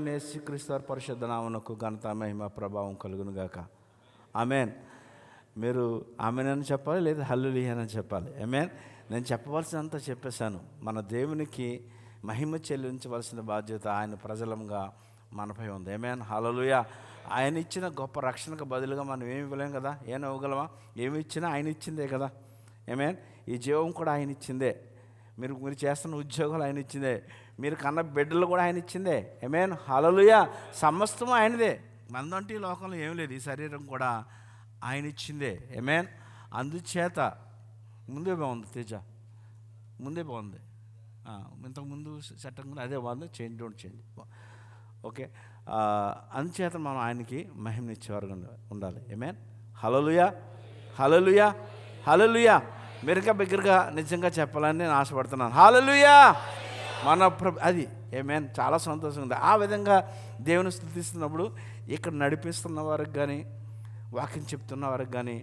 రక్షకుడైన యేసుక్రీస్తు వారి పరిశుద్ధ నామమునకు ఘనత మహిమ ప్రభావం కలుగును గాక. ఆమెన్. మీరు ఆమెన్ అని చెప్పాలి, లేదా హల్లెలూయా అని చెప్పాలి. ఆమెన్. నేను చెప్పవలసినంత చెప్పేశాను. మన దేవునికి మహిమ చెల్లించవలసిన బాధ్యత ఆయన ప్రజలంగా మనపై ఉంది. ఆమెన్. హల్లెలూయా. ఆయన ఇచ్చిన గొప్ప రక్షణకు బదులుగా మనం ఏమి ఇవ్వలేం కదా. ఏమి ఇవ్వగలమా? ఏమి ఇచ్చినా ఆయన ఇచ్చిందే కదా. ఆమెన్. ఈ జీవం కూడా ఆయన ఇచ్చిందే. మీరు చేస్తున్న ఉద్యోగాలు ఆయన ఇచ్చిందే. మీరు కన్న బిడ్డలు కూడా ఆయన ఇచ్చిందే. ఆమేన్. హల్లెలూయా. సమస్తం ఆయనదే. మనదంటే ఈ లోకంలో ఏం లేదు. ఈ శరీరం కూడా ఆయన ఇచ్చిందే. ఆమేన్. అందుచేత ముందే బాగుంది తేజ, ముందే బాగుంది. ఇంతకుముందు చట్టం కూడా అదే బాగుంది. Don't change. ఓకే. అందుచేత మనం ఆయనకి మహిమనిచ్చేవారు ఉండాలి. ఆమేన్. హల్లెలూయా. హల్లెలూయా. హల్లెలూయా. మెరుగ్గా బిగ్గరగా నిజంగా చెప్పాలని నేను ఆశపడుతున్నాను. హల్లెలూయా. మన అది ఆమేన్. చాలా సంతోషంగా ఉంది. ఆ విధంగా దేవుని స్తుతిస్తున్నప్పుడు ఇక్కడ నడిపిస్తున్న వారికి కానీ, వాక్యం చెప్తున్న వారికి కానీ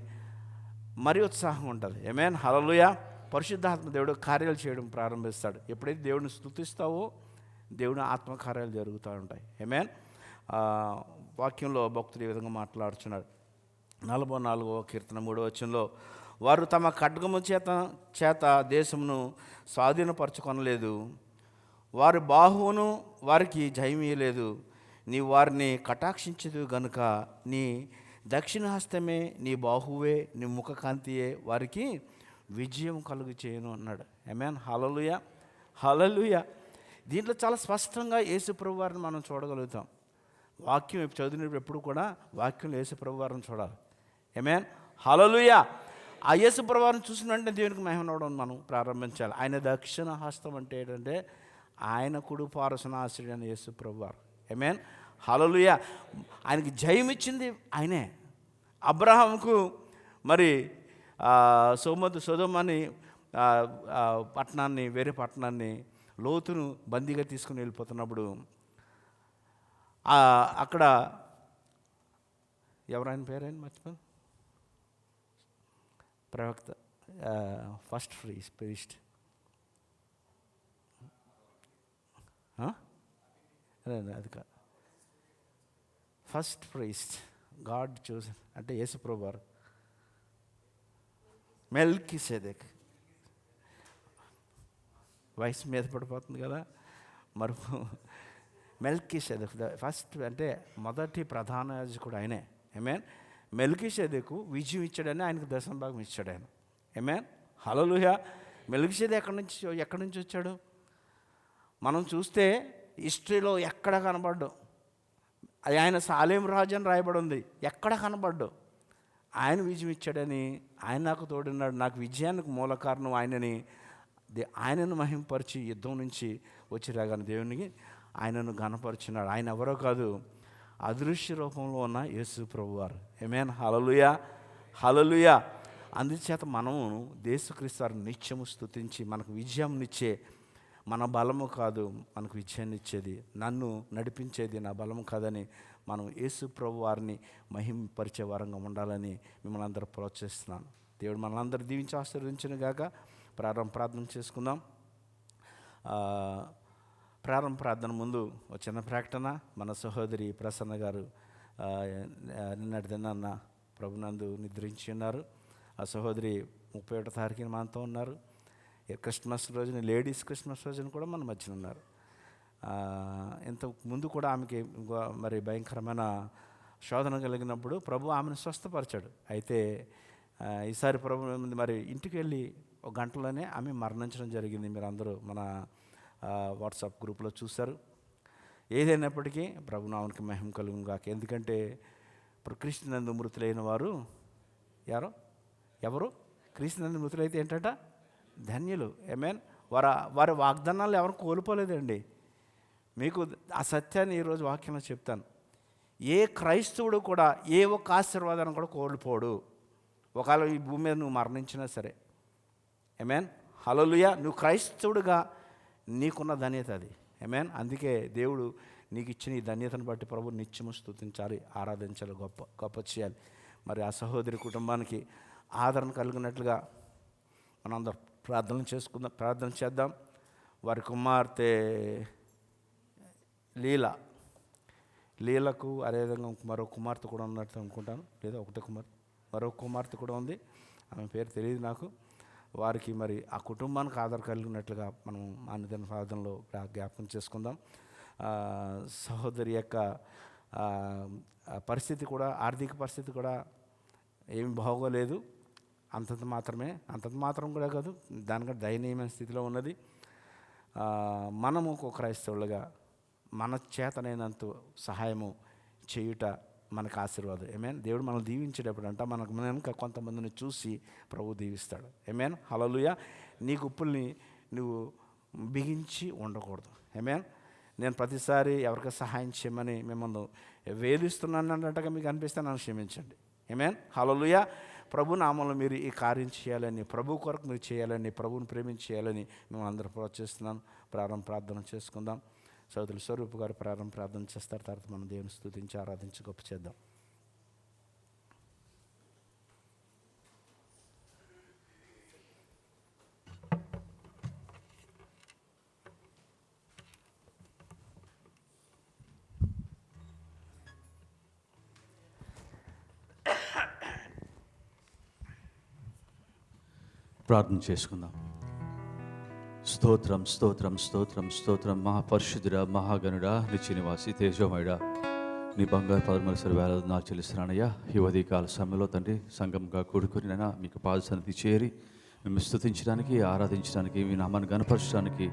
మరీ ఉత్సాహం ఉంటుంది. ఆమేన్. హల్లెలూయా. పరిశుద్ధాత్మ దేవుడు కార్యాలు చేయడం ప్రారంభిస్తాడు. ఎప్పుడైతే దేవుడిని స్తుతిస్తావో దేవుని ఆత్మకార్యాలు జరుగుతూ ఉంటాయి. ఆమేన్. వాక్యంలో భక్తుడు ఈ విధంగా మాట్లాడుతున్నాడు. 44వ కీర్తన 3వ వచనంలో, వారు తమ ఖడ్గము చేత దేశమును స్వాధీనపరచుకొనలేదు, వారి బాహువును వారికి జయమీయలేదు. నీ వారిని కటాక్షించదు గనుక నీ దక్షిణ హస్తమే, నీ బాహువే, నీ ముఖకాంతియే వారికి విజయం కలుగు చేయను అన్నాడు. ఆమేన్. హల్లెలూయా. హల్లెలూయా. దీంట్లో చాలా స్పష్టంగా యేసుప్రభు వారిని మనం చూడగలుగుతాం. వాక్యం చదివినప్పుడు ఎప్పుడు కూడా వాక్యంలో యేసుప్రభు వారిని చూడాలి. ఆమేన్. హల్లెలూయా. ఆ యేసుప్రభు వారిని చూసిన వెంటనే దేవునికి మహిమనవడం మనం ప్రారంభించాలి. ఆయన దక్షిణ హస్తం అంటే ఏంటంటే ఆయన కుడి పార్శ్వనాశ్రయుడు అని యేసుప్రభు వారు. ఆమేన్. హల్లెలూయా. ఆయనకి జయం ఇచ్చింది ఆయనే. అబ్రహాముకు మరి సొదొమని పట్టణాన్ని, వేరే పట్టణాన్ని, లోతును బందీగా తీసుకుని వెళ్ళిపోతున్నప్పుడు అక్కడ ఎవరైనా పేరైనా మర్చిపోయాను, ప్రవక్త, ఫస్ట్ ప్రీస్ట్, అది కాదు, ఫస్ట్ ప్రీస్ట్ గాడ్ చూసన్ అంటే యేసుప్రభు వారు, మెల్కీసెదెక్. వయసు మీద పడిపోతుంది కదా మరి. మెల్కీసెదెక్ ఫస్ట్ అంటే మొదటి ప్రధాన యాజకుడు ఆయనే. ఆమేన్. మెల్కీసెదెకు విజయం ఇచ్చాడని ఆయనకు దశమభాగం ఇచ్చాడు ఆయన. ఆమేన్. హల్లెలూయా. మెల్కీసెదెక్ ఎక్కడి నుంచి వచ్చాడు? మనం చూస్తే హిస్టరీలో ఎక్కడ కనబడ్డు. ఆయన సాలేం రాజు అని రాయబడి ఉంది. ఎక్కడ కనబడ్డు. ఆయన విజయం ఇచ్చాడని, ఆయన నాకు తోడున్నాడు, నాకు విజయానికి మూల కారణం ఆయనని, ఆయనను మహింపరిచి యుద్ధం నుంచి వచ్చి రాగానే దేవునికి ఆయనను ఘనపరిచినాడు. ఆయన ఎవరో కాదు, అదృశ్య రూపంలో ఉన్న యేసు ప్రభువారు. ఆమేన్. హల్లెలూయా. హల్లెలూయా. అందుచేత మనము యేసుక్రీస్తు వారిని నిత్యము స్తుతించి మనకు విజయంనిచ్చే, మన బలము కాదు మనకు విజయాన్ని ఇచ్చేది, నన్ను నడిపించేది నా బలము కాదని మనం యేసు ప్రభు వారిని మహింపరిచే వరంగా ఉండాలని మిమ్మల్ని అందరూ ప్రోత్సహిస్తున్నాను. దేవుడు మనల్ని దీవించి ఆశీర్వదించును గాక. ప్రార్థన చేసుకుందాం. ప్రారంభ ప్రార్థన ముందు ఒక చిన్న ప్రకటన. మన సహోదరి ప్రసన్న గారు నిన్నటి దినాన్న ప్రభునందు నిద్రించి ఉన్నారు. ఆ సహోదరి 31వ తారీఖున మనతో ఉన్నారు. క్రిస్మస్ రోజున, లేడీస్ క్రిస్మస్ రోజున కూడా మన మధ్యన ఉన్నారు. ఇంత ముందు కూడా ఆమెకి మరి భయంకరమైన శోధన కలిగినప్పుడు ప్రభు ఆమెను స్వస్థపరిచాడు. అయితే ఈసారి ప్రభు మరి ఇంటికి వెళ్ళి ఒక గంటలోనే ఆమె మరణించడం జరిగింది. మీరు అందరూ మన వాట్సాప్ గ్రూప్లో చూశారు. ఏదైనప్పటికీ ప్రభు నామమునకు మహిమ కలుగును గాక. ఎందుకంటే ఇప్పుడు క్రీస్తునందు మృతులైన వారు ఎవరు? క్రీస్తునందు మృతులైతే ఏంటంట? ధన్యులు. ఆమేన్. వారి వాగ్దానాలు ఎవరు కోల్పోలేదండి. మీకు ఆ సత్యాన్ని ఈరోజు వాక్యంలో చెప్తాను. ఏ క్రైస్తవుడు కూడా ఏ ఒక్క ఆశీర్వాదాన్ని కూడా కోల్పోడు. ఒకవేళ ఈ భూమి మీద నువ్వు మరణించినా సరే. ఆమేన్. హల్లెలూయా. నువ్వు క్రైస్తవుడుగా నీకున్న ధన్యత అది. ఆమేన్. అందుకే దేవుడు నీకు ఇచ్చిన ఈ ధన్యతను బట్టి ప్రభు నిత్యము స్తుతించాలి, ఆరాధించాలి, గొప్ప చేయాలి. మరి ఆ సహోదరి కుటుంబానికి ఆదరణ కలిగినట్లుగా మనందరం ప్రార్థన చేద్దాం. వారి కుమార్తె లీలా లీలకు అదేవిధంగా మరో కుమార్తె కూడా ఉన్నట్టు అనుకుంటాను, లేదా ఒకటే మరో కుమార్తె కూడా ఉంది, ఆమె పేరు తెలియదు నాకు. వారికి మరి ఆ కుటుంబానికి ఆధార కలిగినట్లుగా మనం అనుదిన ప్రార్థనలో జ్ఞాపకం చేసుకుందాం. సహోదరి యొక్క పరిస్థితి కూడా, ఆర్థిక పరిస్థితి కూడా ఏమి బాగోలేదు. అంతంత మాత్రం కూడా కాదు, దానికంటే దయనీయమైన స్థితిలో ఉన్నది. మనము ఒక క్రైస్తవులుగా మన చేతనైనంత సహాయము చేయుట మనకు ఆశీర్వాదం. ఏమేన్. దేవుడు మనల్ని దీవించేటప్పుడు అంట మనకు వెనుక కొంతమందిని చూసి ప్రభు దీవిస్తాడు. ఏమేన్. హల్లెలూయా. నీ గుప్పుల్ని నువ్వు బిగించి ఉండకూడదు. ఏమేన్. నేను ప్రతిసారి ఎవరికి సహాయం చేయమని మిమ్మల్ని వేధిస్తున్నాను అన్నట్టుగా మీకు అనిపిస్తే నన్ను క్షమించండి. ఏమేన్. హల్లెలూయా. ప్రభు నామంలో మీరు ఈ కార్యం చేయాలని, ప్రభు కొరకు మీరు చేయాలని, ప్రభువుని ప్రేమించేయాలని మేము అందరూ ప్రోత్సహిస్తున్నాను. ప్రార్థన చేసుకుందాం. సోదరులు స్వరూప్ గారు ప్రార్థన చేస్తారు. తర్వాత మనం దేవుని స్తుతించి ఆరాధించి గొప్ప చేద్దాం. ప్రార్థన చేసుకుందాం. స్తోత్రం స్తోత్రం స్తోత్రం స్తోత్రం. మహాపరిశుద్ధుడా, మహాగణుడా, నిత్య నివాసి, తేజోమయుడా, నీ బంగారు పదమలసరి వేల నాకు చెల్లిస్తున్నానయ్యా. ఈ ఉదయకాల సమయంలో తండ్రి సంఘంగా కూడుకుని మీకు పాద సన్నిధి చేరి మేము స్తుతించడానికి, ఆరాధించడానికి, మీ నామాన్ని గణపరచడానికి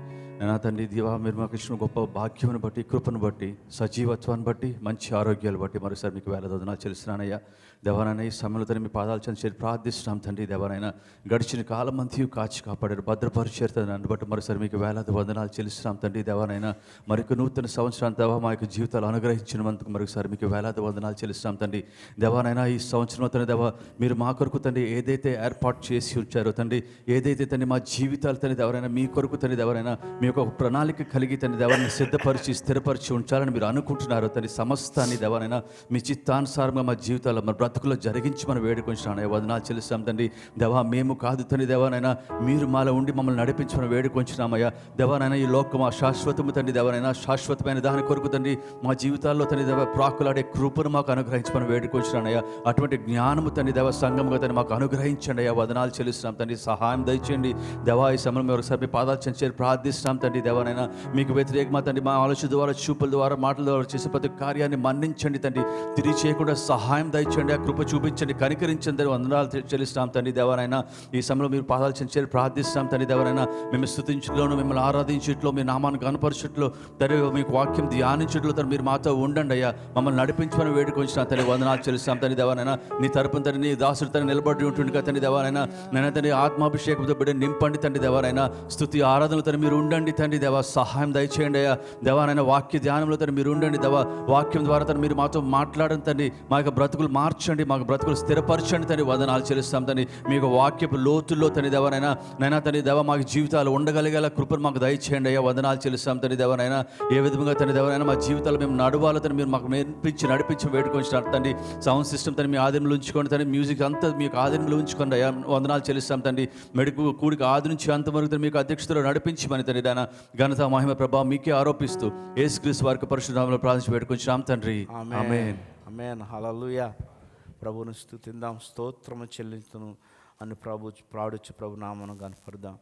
నా తండ్రి దేవా, మీరు మాకు ఇచ్చిన గొప్ప భాగ్యమును బట్టి, కృపను బట్టి, సజీవత్వాన్ని బట్టి, మంచి ఆరోగ్యాలు బట్టి మరోసారి మీకు వేల వందనాలు చెల్లిస్తున్నానయ్యా. దేవానైనా ఈ సమయంలో తండ్రి మీ పాదాలు చేరి ప్రార్థిస్తున్నాం తండ్రి. దేవానైనా గడిచిన కాలం అంతా కాచి కాపాడారు, భద్రపరిచేరు. నన్ను బట్టి మరోసారి మీకు వేలాది వందనాలు చెల్లిస్తున్నాం తండ్రి. దేవానైనా మరొక నూతన సంవత్సరాన్ని దేవా మా యొక్క జీవితాలు అనుగ్రహించినందుకు మరొకసారి మీకు వేలాది వందనాలు చెల్లిస్తున్నాం తండ్రి. దేవానైనా ఈ సంవత్సరం తండ్రి దేవా, మీరు మా కొరకు తండ్రి ఏదైతే ఏర్పాటు చేసి ఉంచారో తండ్రి, ఏదైతే తండ్రి మా జీవితాలు తండ్రి దేవరైనా మీ కొరకు తండ్రి దేవరైనా మీ యొక్క ప్రణాళిక కలిగి తండ్రి దేవాన్ని సిద్ధపరిచి స్థిరపరిచి ఉంచాలని మీరు అనుకుంటున్నారు తండ్రి. సమస్తాన్ని దేవానైనా మీ చిత్తానుసారంగా మా జీవితాల్లో మన బ్రతుకులో జరిగించి మనం వేడుకొంచున్నాను. వందనాలు చెల్లిస్తాం తండ్రి. దేవా, మేము కాదు తండ్రి దేవానైనా మీరు మాలో ఉండి మమ్మల్ని నడిపించి మనం వేడుకొంచున్నామయ్యా. దేవానైనా ఈ లోకం శాశ్వతము తండ్రి దేవానైనా శాశ్వతమైన దాని కొరకు తండ్రి మా జీవితాల్లో తండ్రి దేవ ప్రాకులాడే కృపను మాకు అనుగ్రహించి మనం వేడుకొంచున్నానయ్యా. అటువంటి జ్ఞానము తండ్రి దేవ సంఘంగా తండ్రి మాకు అనుగ్రహించండి అయ్యా. వందనాలు చెల్లిస్తున్నాం తండ్రి. సహాయం దయచేయండి దేవా. ఈ సమయంలో ఒకసారి మీ పాదాలు చేరి ప్రార్థిస్తున్నాం తండ్రి. దేవానైనా మీకు వ్యతిరేకమా తండ్రి మా ఆలోచన ద్వారా, చూపుల ద్వారా, మాటల ద్వారా చేసే ప్రతి కార్యాన్ని మన్నించండి తండ్రి. తిరిగి చేయకుండా సహాయం దయచేయండి, ఆ కృప చూపించండి, కనికరించండి. వందనాలు చెల్లిస్తాం తండ్రి. దేవానైనా ఈ సమయంలో మీరు పాదాలు చేరి ప్రార్థిస్తాం తండ్రి. దేవానైనా మేము స్తుతించట్లోను, మిమ్మల్ని ఆరాధించట్లో, మీ నామాన్ని కనపరచట్లో తండ్రి, మీకు వాక్యం ధ్యానించట్లో తండ్రి మీరు మాతో ఉండండి అయ్యా. మమ్మల్ని నడిపించమని వేడుకొంచిన తండ్రి. వందనాలు చెల్లిస్తాం తండ్రి. దేవానైనా నీ తరపున తండ్రి నీ దాసుడు తండ్రి నిలబడి ఉంటుండగా తండ్రి. దేవానైనా నేను తండ్రి ఆత్మాభిషేకంతో బిడ్డ నింపండి తండ్రి. దేవానైనా స్తుతి ఆరాధనలు తండ్రి మీరు ఉండండి తండ్రి. దేవా, సహాయం దయచేయండి అయ్యా. దేవానైనా వాక్య ధ్యానంలో తండ్రి మీరు ఉండండి. దేవా, వాక్యం ద్వారా తండ్రి మీరు మాతో మాట్లాడండి తండ్రి. మా యొక్క బ్రతుకులు మార్చండి, మాకు బ్రతుకులు స్థిరపరచండి తండ్రి. వందనాలు చెల్లిస్తాం తండ్రి. మీ యొక్క వాక్యపు లోతుల్లో తండ్రి దేవానైనా నైనా తండ్రి దేవా మాకు జీవితాలు ఉండగలిగేలా కృపను మాకు దయచేయండి అయ్యా. వందనాలు చెల్లిస్తాం తండ్రి. దేవానైనా ఏ విధంగా తండ్రి దేవానైనా మా జీవితాలు మేము నడవాలో తండ్రి మీరు మాకు నడిపించి వేడుకొంచున్నారు తండ్రి. సౌండ్ సిస్టమ్ తండ్రి మీ ఆధీనంలో ఉంచుకోండి తండ్రి. మ్యూజిక్ అంతా మీకు ఆధీనంలో ఉంచుకోండి అయ్యా. వందనాలు చెల్లిస్తాం తండ్రి. మెడుకు కూడికి ఆది నుంచి అంతవరకు మీకు అధ్యక్షతలో నడిపించమని తండ్రి. దాని ఘనత మహిమ ప్రభావం మీకే ఆరోపిస్తూ యేసుక్రీస్తు వారికి పరిశుద్ధ నామములో ప్రార్థించి వేడుకొంచున్నాం తండ్రి. ఆమేన్. ఆమేన్. హల్లెలూయా. ప్రభువును స్తుతిద్దాం, స్తోత్రము చెల్లించును అని ప్రాడుచు ప్రభు నామమును కనపడదాం.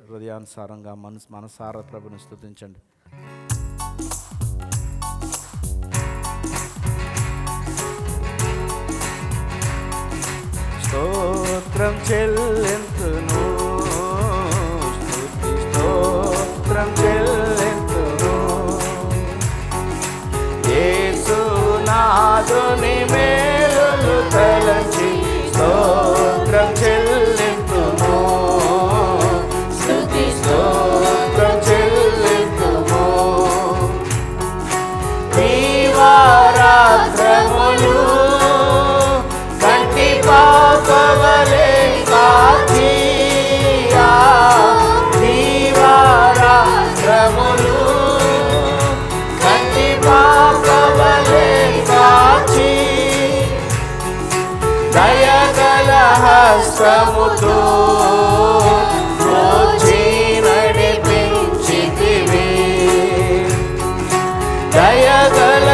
హృదయానుసారంగా మనసారా ప్రభుని స్తుతించండి. స్తోత్రం చెల్లింతును, స్తుతి స్తోత్రం చెల్లింతును, యేసునాథుని మేలులు తలచి స్తోత్రం చెల్లింతును, స్తుతి స్తోత్రం చెల్లింతును. దీవారాత్రములు కంటి పాపవలే కాచియా, దీవారాత్రములు కంటి పాపవలే కాచి దయగల హస్తముతో మోచి నడిపించితివి, దయగల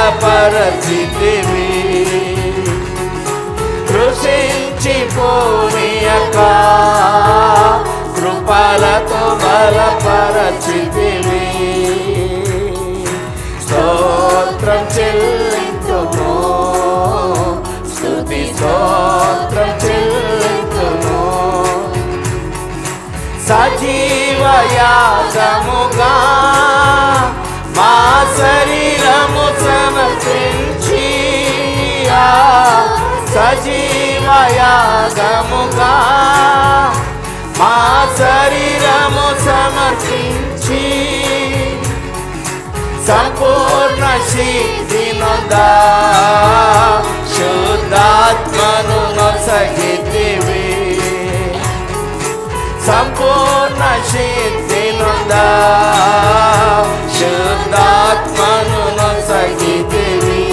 బలపరచితివి, కృషించిపోనీయక కృపలతో బలపరచితివి. స్తోత్రం చెల్లింతుము, స్తుతి స్తోత్రం చెల్లింతుము. సజీవ యాగముగా మా శరీరము సమర్పించి, సజీవ యాగముగా మా శరీరము సమర్పించి, సంపూర్ణ శక్తి నొందా శుద్ధాత్మను నొసగితివి, సంపూర్ణ శక్తి నొందా శుద్ధాత్మను నొసగితివి.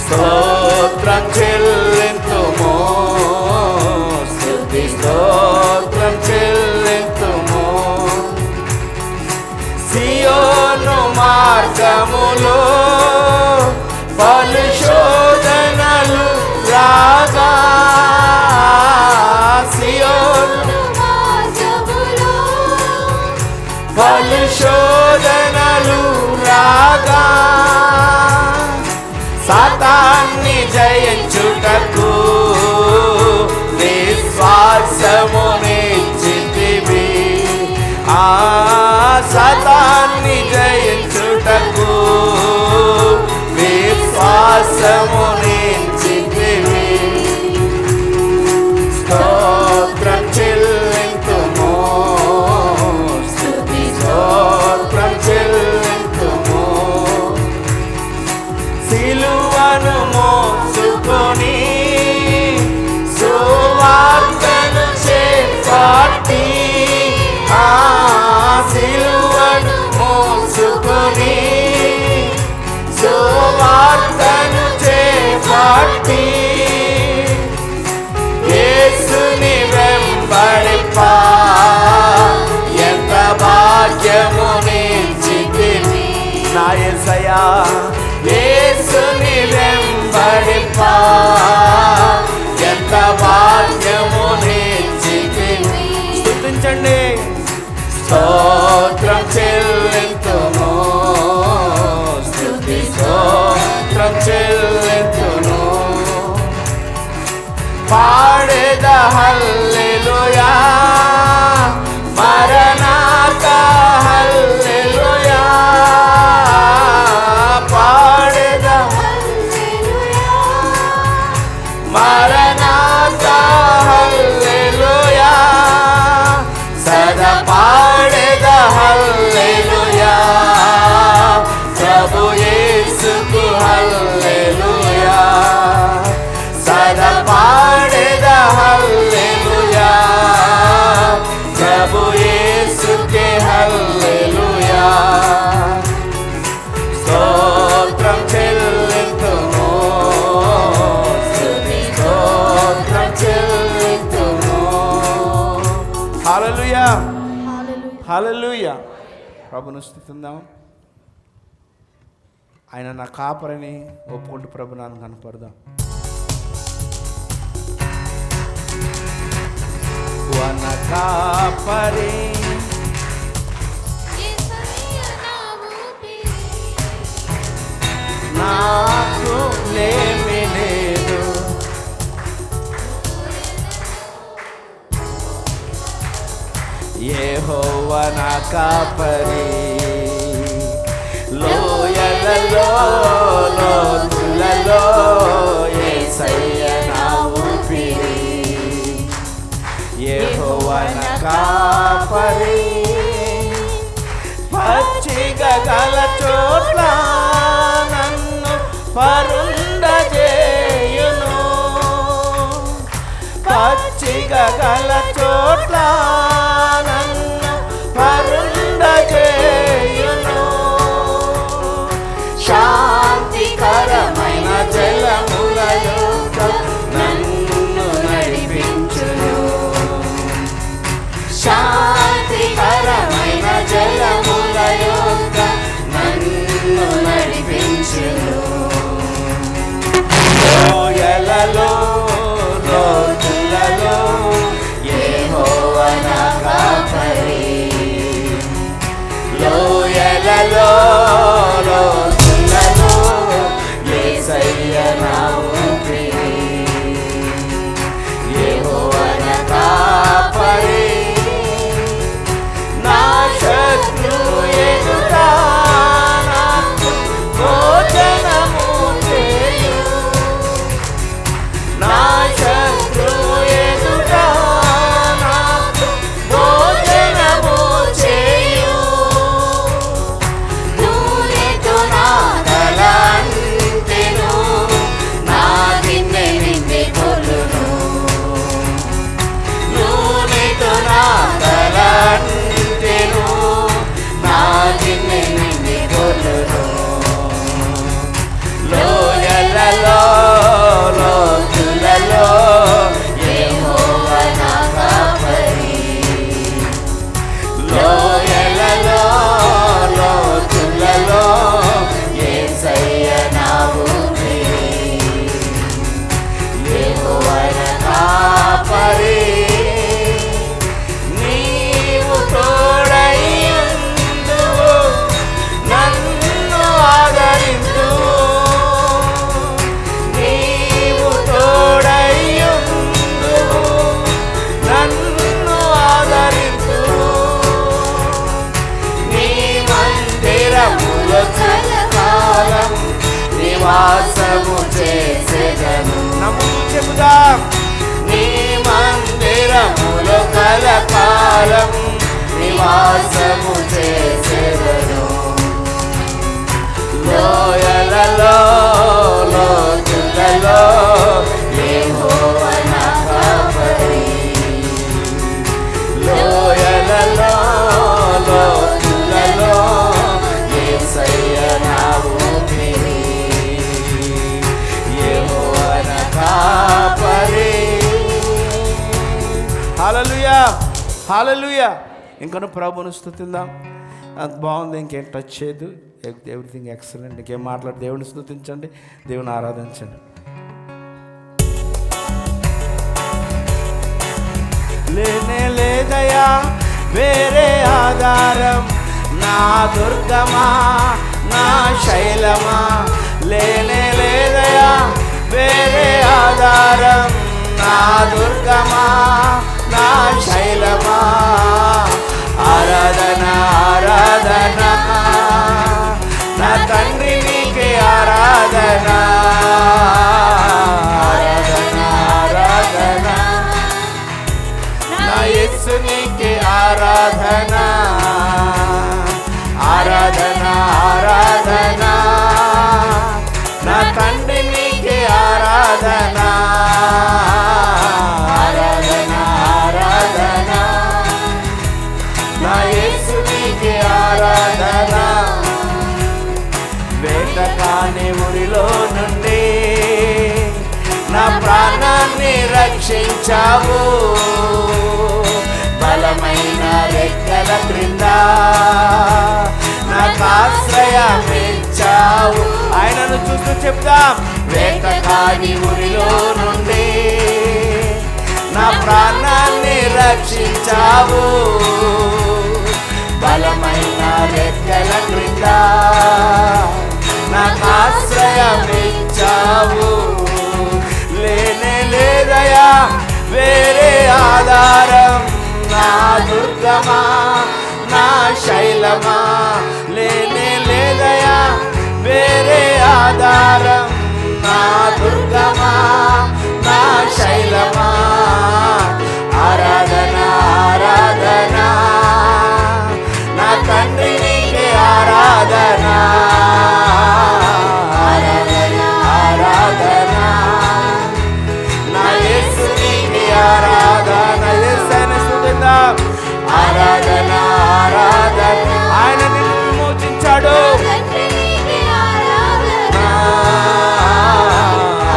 స్తోత్రం చెల్లింతుము, స్తుతి స్తోత్రం చెల్లింతుము. సియోను మార్గములో పలు శోధనలు రాగా, సియోను మార్గములో పలు శోధనలు రాగా, సాతాన్ని జయించుటకు విశ్వాసమునిచ్చితివి, సాతాన్ని జయించుటకు విశ్వాసమునిచ్చితివి. స్తోత్రం చెల్లింతుము, స్తుతి స్తోత్రం చెల్లింతుము. సిలువను మోసుకొని సువార్తను చేపట్టి, సిలువను మోసుకొని సువార్తను చేపట్టి, యేసుని వెంబడిపా ఎంత భాగ్యమునిచ్చితివి. నా యేసయ్యా యేసుని వెంబడిపా ఎంత భాగ్యమునిచ్చితివి. స్తుతించండి. స్తోత్రం చెల్లింతుము, స్తుతి స్తోత్రం చెల్లింతుము. పాడెద హల్లెలూయా, మరణాత హల్లెలూయా, పాడెద హల్లెలూయా, మరణాత హల్లెలూయా, సదా పాడెద హల్లెలూయా, ప్రభు యేసుకు హల్లెలూయా, సదా పాడెద హల్లెలూయా, ప్రభు యేసుకే హల్లెలూయా. స్తోత్రం చెల్లింతుము, స్తుతి స్తోత్రం చెల్లింతుము. హల్లెలూయా, హల్లెలూయా. ప్రభును స్తుతిద్దాం. ఆయన నా కాపరిని ఒప్పుకుంటూ ప్రభు నాన్న కనపడదాం. వన కాపరి నాకు లేమి లేదు, యెహోవా నా కాపరి, లోయలలో లోతులలో యేసయ్య నా ఊపిరి, యెహోవా నా కాపరి, పచ్చిక గల చోట్ల నన్ను పరుండజేయును, పచ్చిక గల చోట్ల నన్ను పరుండజేయును, శాంతికరమైన జలములలో నన్ను నడిపించును, శాంతికరమైన జలముల యొద్ద నన్ను నడిపించును. కాలం నివాసము చేసేదను. లోయలలో లోతులలో యెహోవా నా కాపరి. లోయలలో లోతులలో యేసయ్య నా ఊపిరి. యెహోవా నా కాపరి. హల్లెలూయా, హల్లెలూయా. ఇంకను ప్రభువును స్తుతిద్దాం. అంత బాగుంది, ఇంకేం టచ్ చేయదు. Everything excellent. ఇంకేం మాట్లాడు, దేవుని స్తుతించండి, దేవుని ఆరాధించండి. లేనే లేదయా వేరే ఆధారం, నా దుర్గమా నా శైలమా. లేనే లేదయా వేరే ఆధారం, నా దుర్గమా నా శైలమా. ఆరాధన ఆరాధన నా తండ్రి నీకే ఆరాధన. ఆరాధన ఆరాధన నా యేసు నీకే ఆరాధన. ఆరాధన ఆరాధన నా తండ్రి నీకే ఆరాధన. ఆరాధన ఆరాధన నా యేసు నీకే ఆరాధన. వేటకాని ఊరిలో నుండి నా ప్రాణాన్ని రక్షించావు. బలమైన రెక్కల క్రింద నాకు ఆశ్రయమిచ్చావు. ఆయనను చూస్తూ చెప్తాం. వేటకాని ఊరిలో నుండి నా ప్రాణాన్ని రక్షించావు. బలమైన రెక్కల క్రింద నాకు ఆశ్రయమిచ్చావు. లేనే లేదయా వేరే ఆధారం, నా దుర్గమా నా శైలమా. లేనే లేదయా వేరే ఆధారం, నా దుర్గమా నా శైలమా. ఆరాధన ఆరాధన నా తండ్రి నీకే ఆరాధన. ఆరాధన ఆరాధన నా యేసు నీకే ఆరాధన. యేసయ్యను స్తుతిద్దాం. ఆరాధన ఆరాధన ఆయన నిన్ను విమోచించాడు.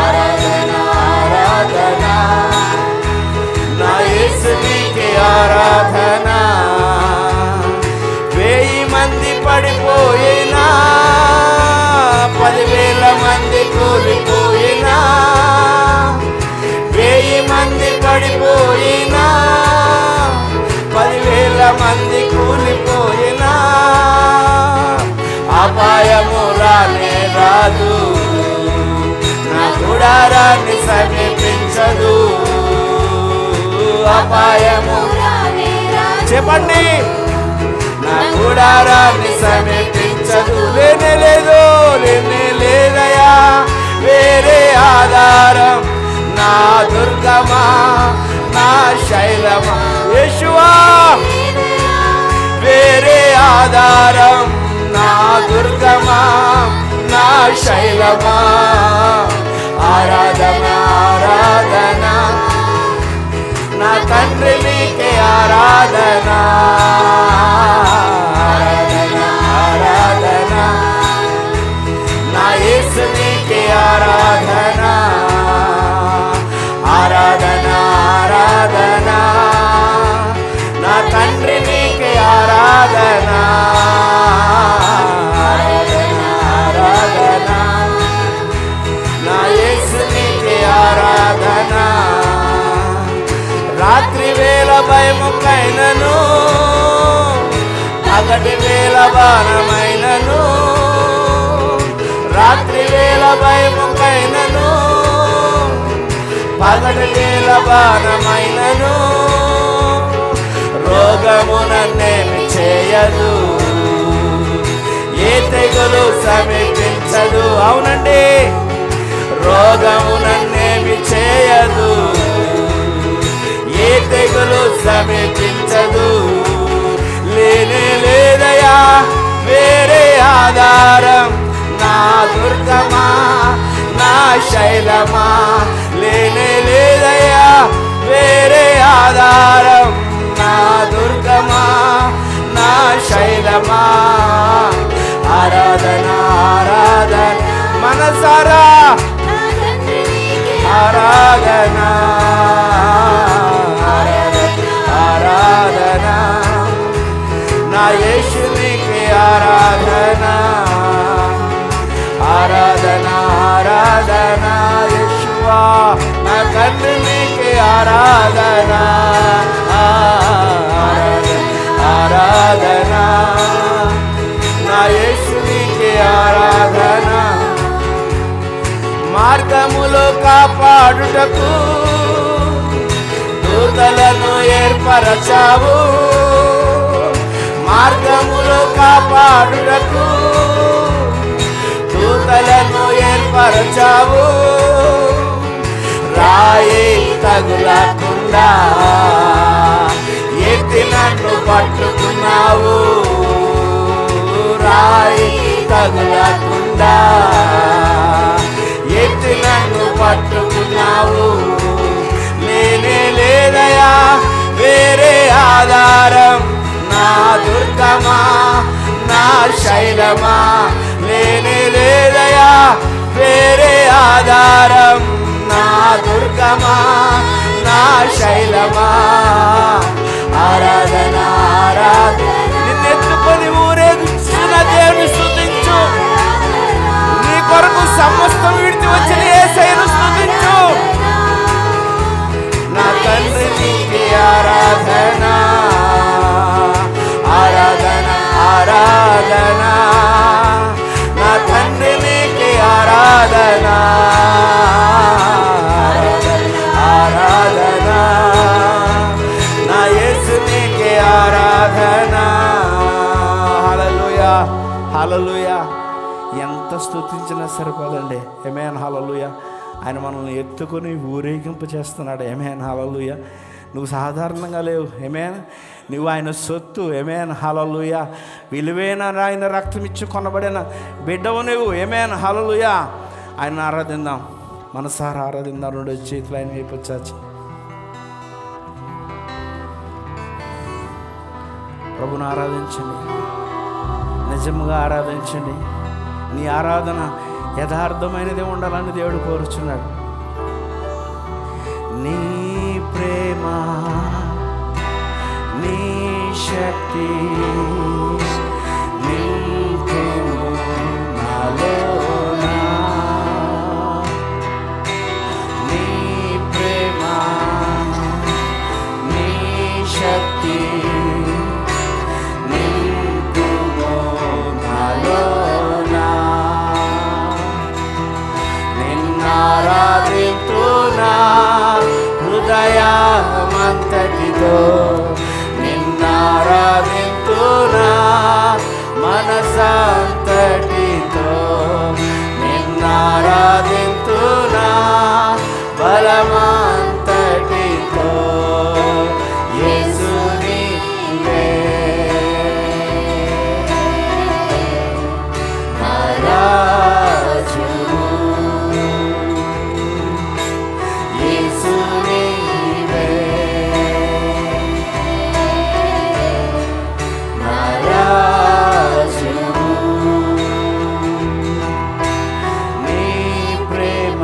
ఆరాధన ఆరాధన నా యేసు నీకే ఆరాధన. 1000 మంది పడిపోయినా, 10,000 మంది కూలిపోయినా. 1000 మంది పడిపోయినా, 10,000 మంది కూలిపోయినా. అపాయము రానే రాదు, నా గుడారాన్ని సమీపించదు. అపాయము చెప్పండి, నా గుడారాన్ని సమీపించదు. లేనే లేదు, లేనే లేదయా వేరే ఆధారం, నా దుర్గమా నా శైలమా. యేషువా వేరే ఆధారం, నా దుర్గమా నా శైలమా. ఆరాధన ఆరాధన నా తండ్రి నీకే ఆరాధన. ఆరాధన ఆరాధన నా యేసు నీకే ఆరాధన. ఆరాధన ఆరాధన నా తండ్రి నీకే ఆరాధన. ఆరాధన ఆరాధన నా యేసు నీకే ఆరాధన. రాత్రి వేళ భయముకైనను, పగటి వేళ బాణమైనను. రాత్రి వేళ భయముకైనను, పగటి వేళ బాణమైనను. రోగము నన్నేమి చేయదు, ఏ తెగులు సమీపించదు. అవునండి, రోగము నన్నేమి చేయదు, ఏ తెగులు సమీపించదు. కాదు, లేనే లేదయా వేరే ఆధారం. నా దుర్గమా, నా శైలమా, లేనే లేదయా వేరే ఆధారం. నా దుర్గమా, నా శైలమా, ఆరాధన ఆరాధన మనసారా ఆరాధన ఆరాధన నా యేసునికి ఆరాధన ఆరాధన ఆరాధన యేసువా నా తండ్రికి ఆరాధన ఆరాధన నా యేసునికి ఆరాధన. మార్గములో కాపాడుటకు దూతలను ఏర్పరచావు, మార్గములో కాపాడుటకు దూతలను ఏర్పరచావు. రాయి తగులకుండా ఎత్తి నన్ను పట్టుకున్నావు, రాయి తగులకుండా ఎత్తి నన్ను పట్టుకున్నావు. లేనే లేదయా వేరే ఆధారం. నా దుర్గమా, నా శైలమా, లేనే లేదయా వేరే ఆధారం. నా దుర్గమా, నా శైలమా, ఆరాధన ఆరాధన. నిన్నెత్తుకొని ఊరేగించిన దేవుని స్తుతించు, నీ కొరకు సమస్తం విడిచి వచ్చిన యేసయ్యను స్తుతించు. నా తండ్రి నీకే ఆరాధన ఆరాధన ఆరాధన, నా తండ్రి నీకే ఆరాధన ఆరాధన, నా యేసు నీకే ఆరాధన. హల్లెలూయా హల్లెలూయా. ఎంత స్తుతించినా సరిపోదండి. ఆమేన్ హల్లెలూయా. ఆయన మనల్ని ఎత్తుకొని ఊరేగింపు చేస్తున్నాడు. ఆమేన్ హల్లెలూయా. నువ్వు సాధారణంగా లేవు. ఆమేన్. నువ్వు ఆయన సొత్తు. ఆమేన్ హల్లెలూయా. విలువైన ఆయన రక్తం ఇచ్చి కొనబడిన బిడ్డవు నువ్వు. ఆమేన్ హల్లెలూయా. ఆయన ఆరాధిద్దాం, మనసారా ఆరాధిద్దాం. రెండు చేతులు ఆయన వైపు చాచి ప్రభుని ఆరాధించండి, నిజముగా ఆరాధించండి. నీ ఆరాధన యథార్థమైనదే ఉండాలని దేవుడు కోరుచున్నాడు. నీ ప్రేమ, నీ శక్తి నింపుము నాలోన. నీ ప్రేమ, నీ శక్తి నింపుము నాలోన. నిన్నారాధింతునా హృదయమంతటితో, నిన్నారాధింతునా మనసంతటితో, నిన్నారాధింతునా బలమంతటితో. యేసు నీవే నా రాజు, యేసు నీవే నా రాజు. నీ ప్రేమ,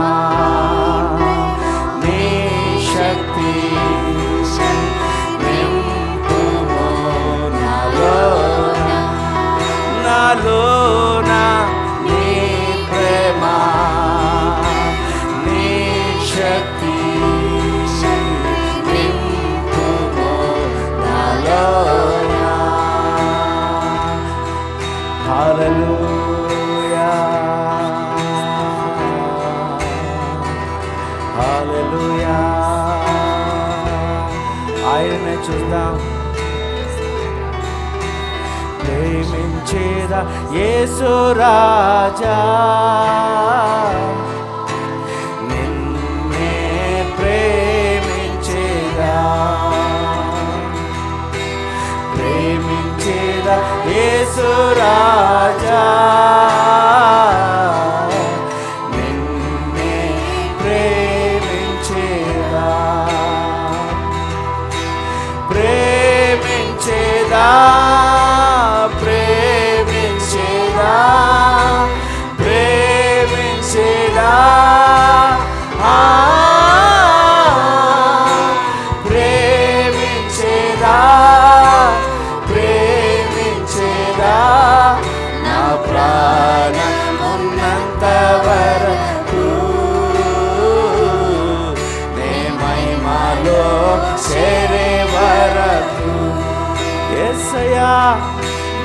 నీ శక్తి నింపుము నాలోన. నాలోన నీ ప్రేమ, నీ శక్తి నింపుము నాలోన. హల్లెలూయా హల్లెలూయా. ఆయననే చూద్దాం. ప్రేమించేదా యేసు రాజా, నిన్నే ప్రేమించేదా. యేసు రాజా నిన్నే ప్రేమించేదా ప్రేమించేదా ప్రేమించేదా ప్రేమించేదా ప్రేమించేదా ప్రేమించేదా నా ప్రాణమున్నంత వరకు నే మహిమలో చేరే వరకు యేసయ్యా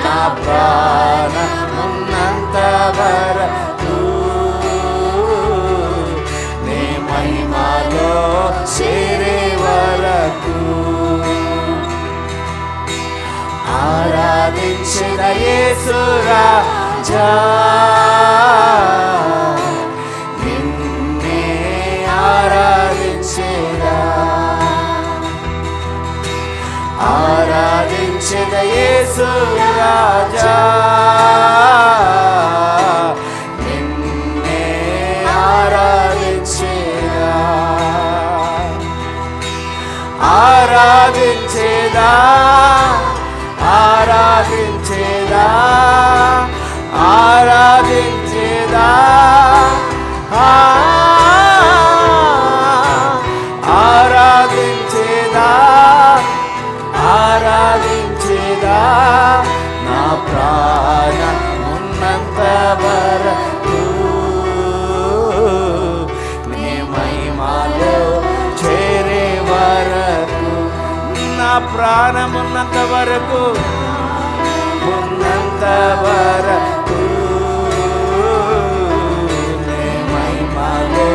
నా ప్రాణమున్నంత వరకు నే మహిమలో చేరే వరకు ఆరాధించిన యేసు రాజా నిన్నే ఆరాధించేదా ఆరాధించిన యేసు రాజా నిన్నే ఆరాధించేదా ఆరాధించేదా ఆరాధించేదా ఆరాధించేదా ఆరాధించేదా ఆరాధించేదా నా ప్రాణమున్నంత వరకు నీ మహిమలో చేరే వరకు నా ప్రాణమున్నంత వరకు ఉన్నంత వరకు నీ మహిమలో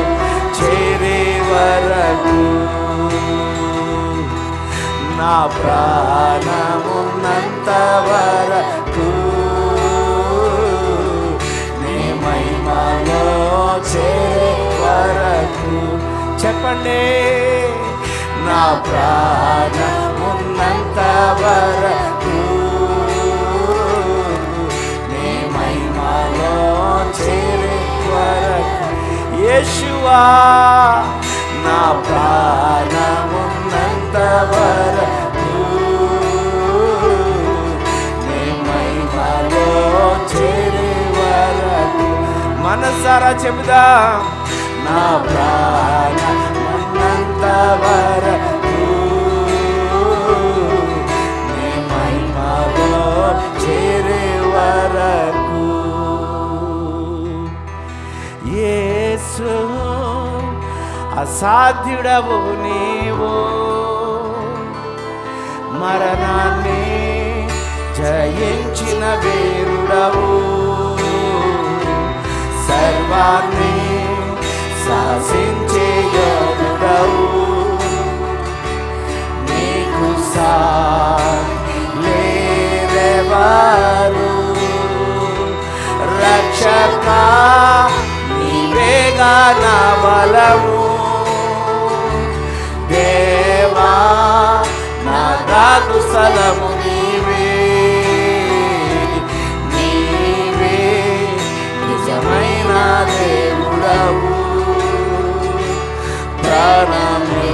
చేరే వరకు నా ప్రాణమున్నంత వరకు నీ మహిమలో చేరే వరకు చెప్పండి నా ప్రాణమున్నంత వరకు నీ మహిమలో చేరే వరకు యేషువా నా ప్రాణమున్నంత వరకు నీ మహిమలో చేరే వరకు మనసారా చెబుదా నా ప్రాణమున్నంత వరకు నీ మహిమలో చేరే వరకు యేసు అసాధ్యుడవు నీవు మరణాన్ని జయించిన వీరుడవు సర్వాన్ని శాసించే యోధుడవు నీకు లేరెవరు రక్షక నీవేగా నా బలము దేవా నా దాగు స్థలము నీవే నీవే నిజమైన దేవుడవు ప్రాణము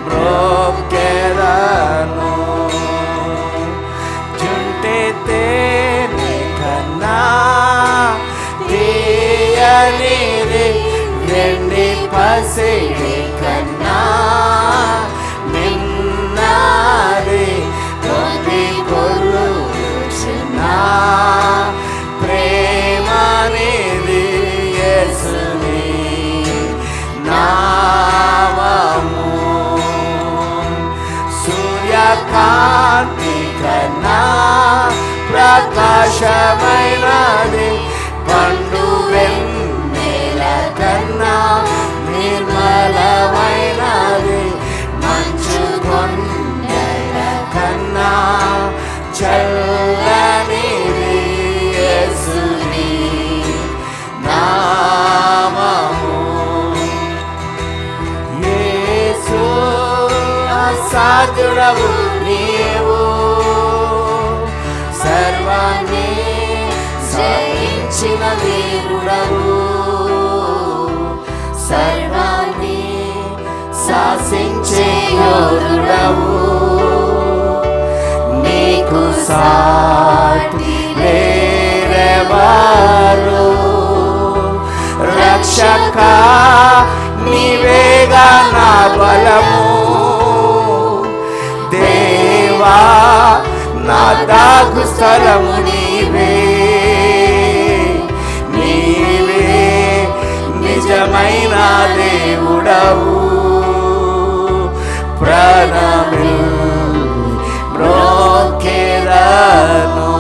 బ్రోకెదను జుంటే తేనె కన్నా తీయనిది వెండి పసిడి కన్నా నిన్నది కొద్ది కొలుచున్న ప్రేమనిది యేసుని నామము సూర్యకాంతి కన్నా ప్రకాశమైనది పండు వెన్నెల కన్నా నిర్మల తెచ్చిన వీరుడవు, సర్వాన్ని శాసించే యోధుడవు, నీకు సాటి లేరెవరు. రక్షక నీవేగా నా బలము, దేవా నా దాగు స్థలము నీవే, నీవే నిజమైన దేవుడవు. ప్రాణమిల్లి మ్రోక్కెదను,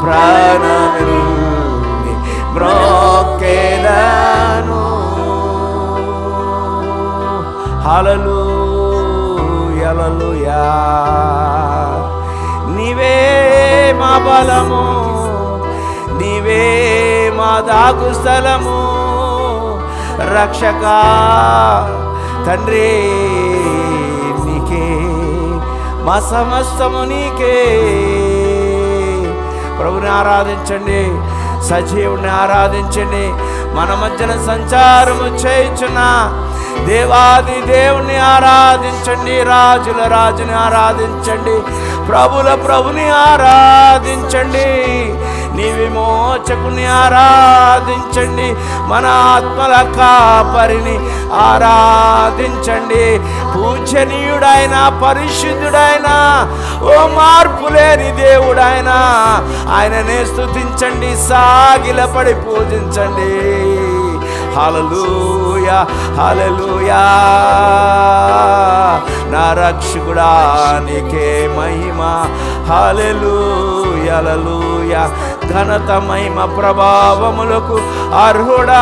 ప్రాణమిల్లి మ్రోక్కెదను. హల్లెలూయా హల్లెలూయా. నీవే మా బలము, నీవే మా దాగు స్థలము, రక్షక తండ్రి నీకే మా సమస్తము నీకే. ప్రభుని ఆరాధించండి, సజీవుని ఆరాధించండి. మన మధ్యన సంచారము చేయుచున్న దేవాది దేవుని ఆరాధించండి, రాజుల రాజుని ఆరాధించండి, ప్రభుల ప్రభుని ఆరాధించండి, నీ విమోచకుని ఆరాధించండి, మన ఆత్మల కాపరిని ఆరాధించండి. పూజనీయుడైన పరిశుద్ధుడైన ఓ మార్పులేని దేవుడైన ఆయననే స్తుతించండి, సాగిలపడి పూజించండి. హల్లెలూయా హల్లెలూయా. నా రక్షకుడా నీకే మహిమ, హల్లెలూయా హల్లెలూయా. ఘనత మహిమ ప్రభావములకు అర్హుడా,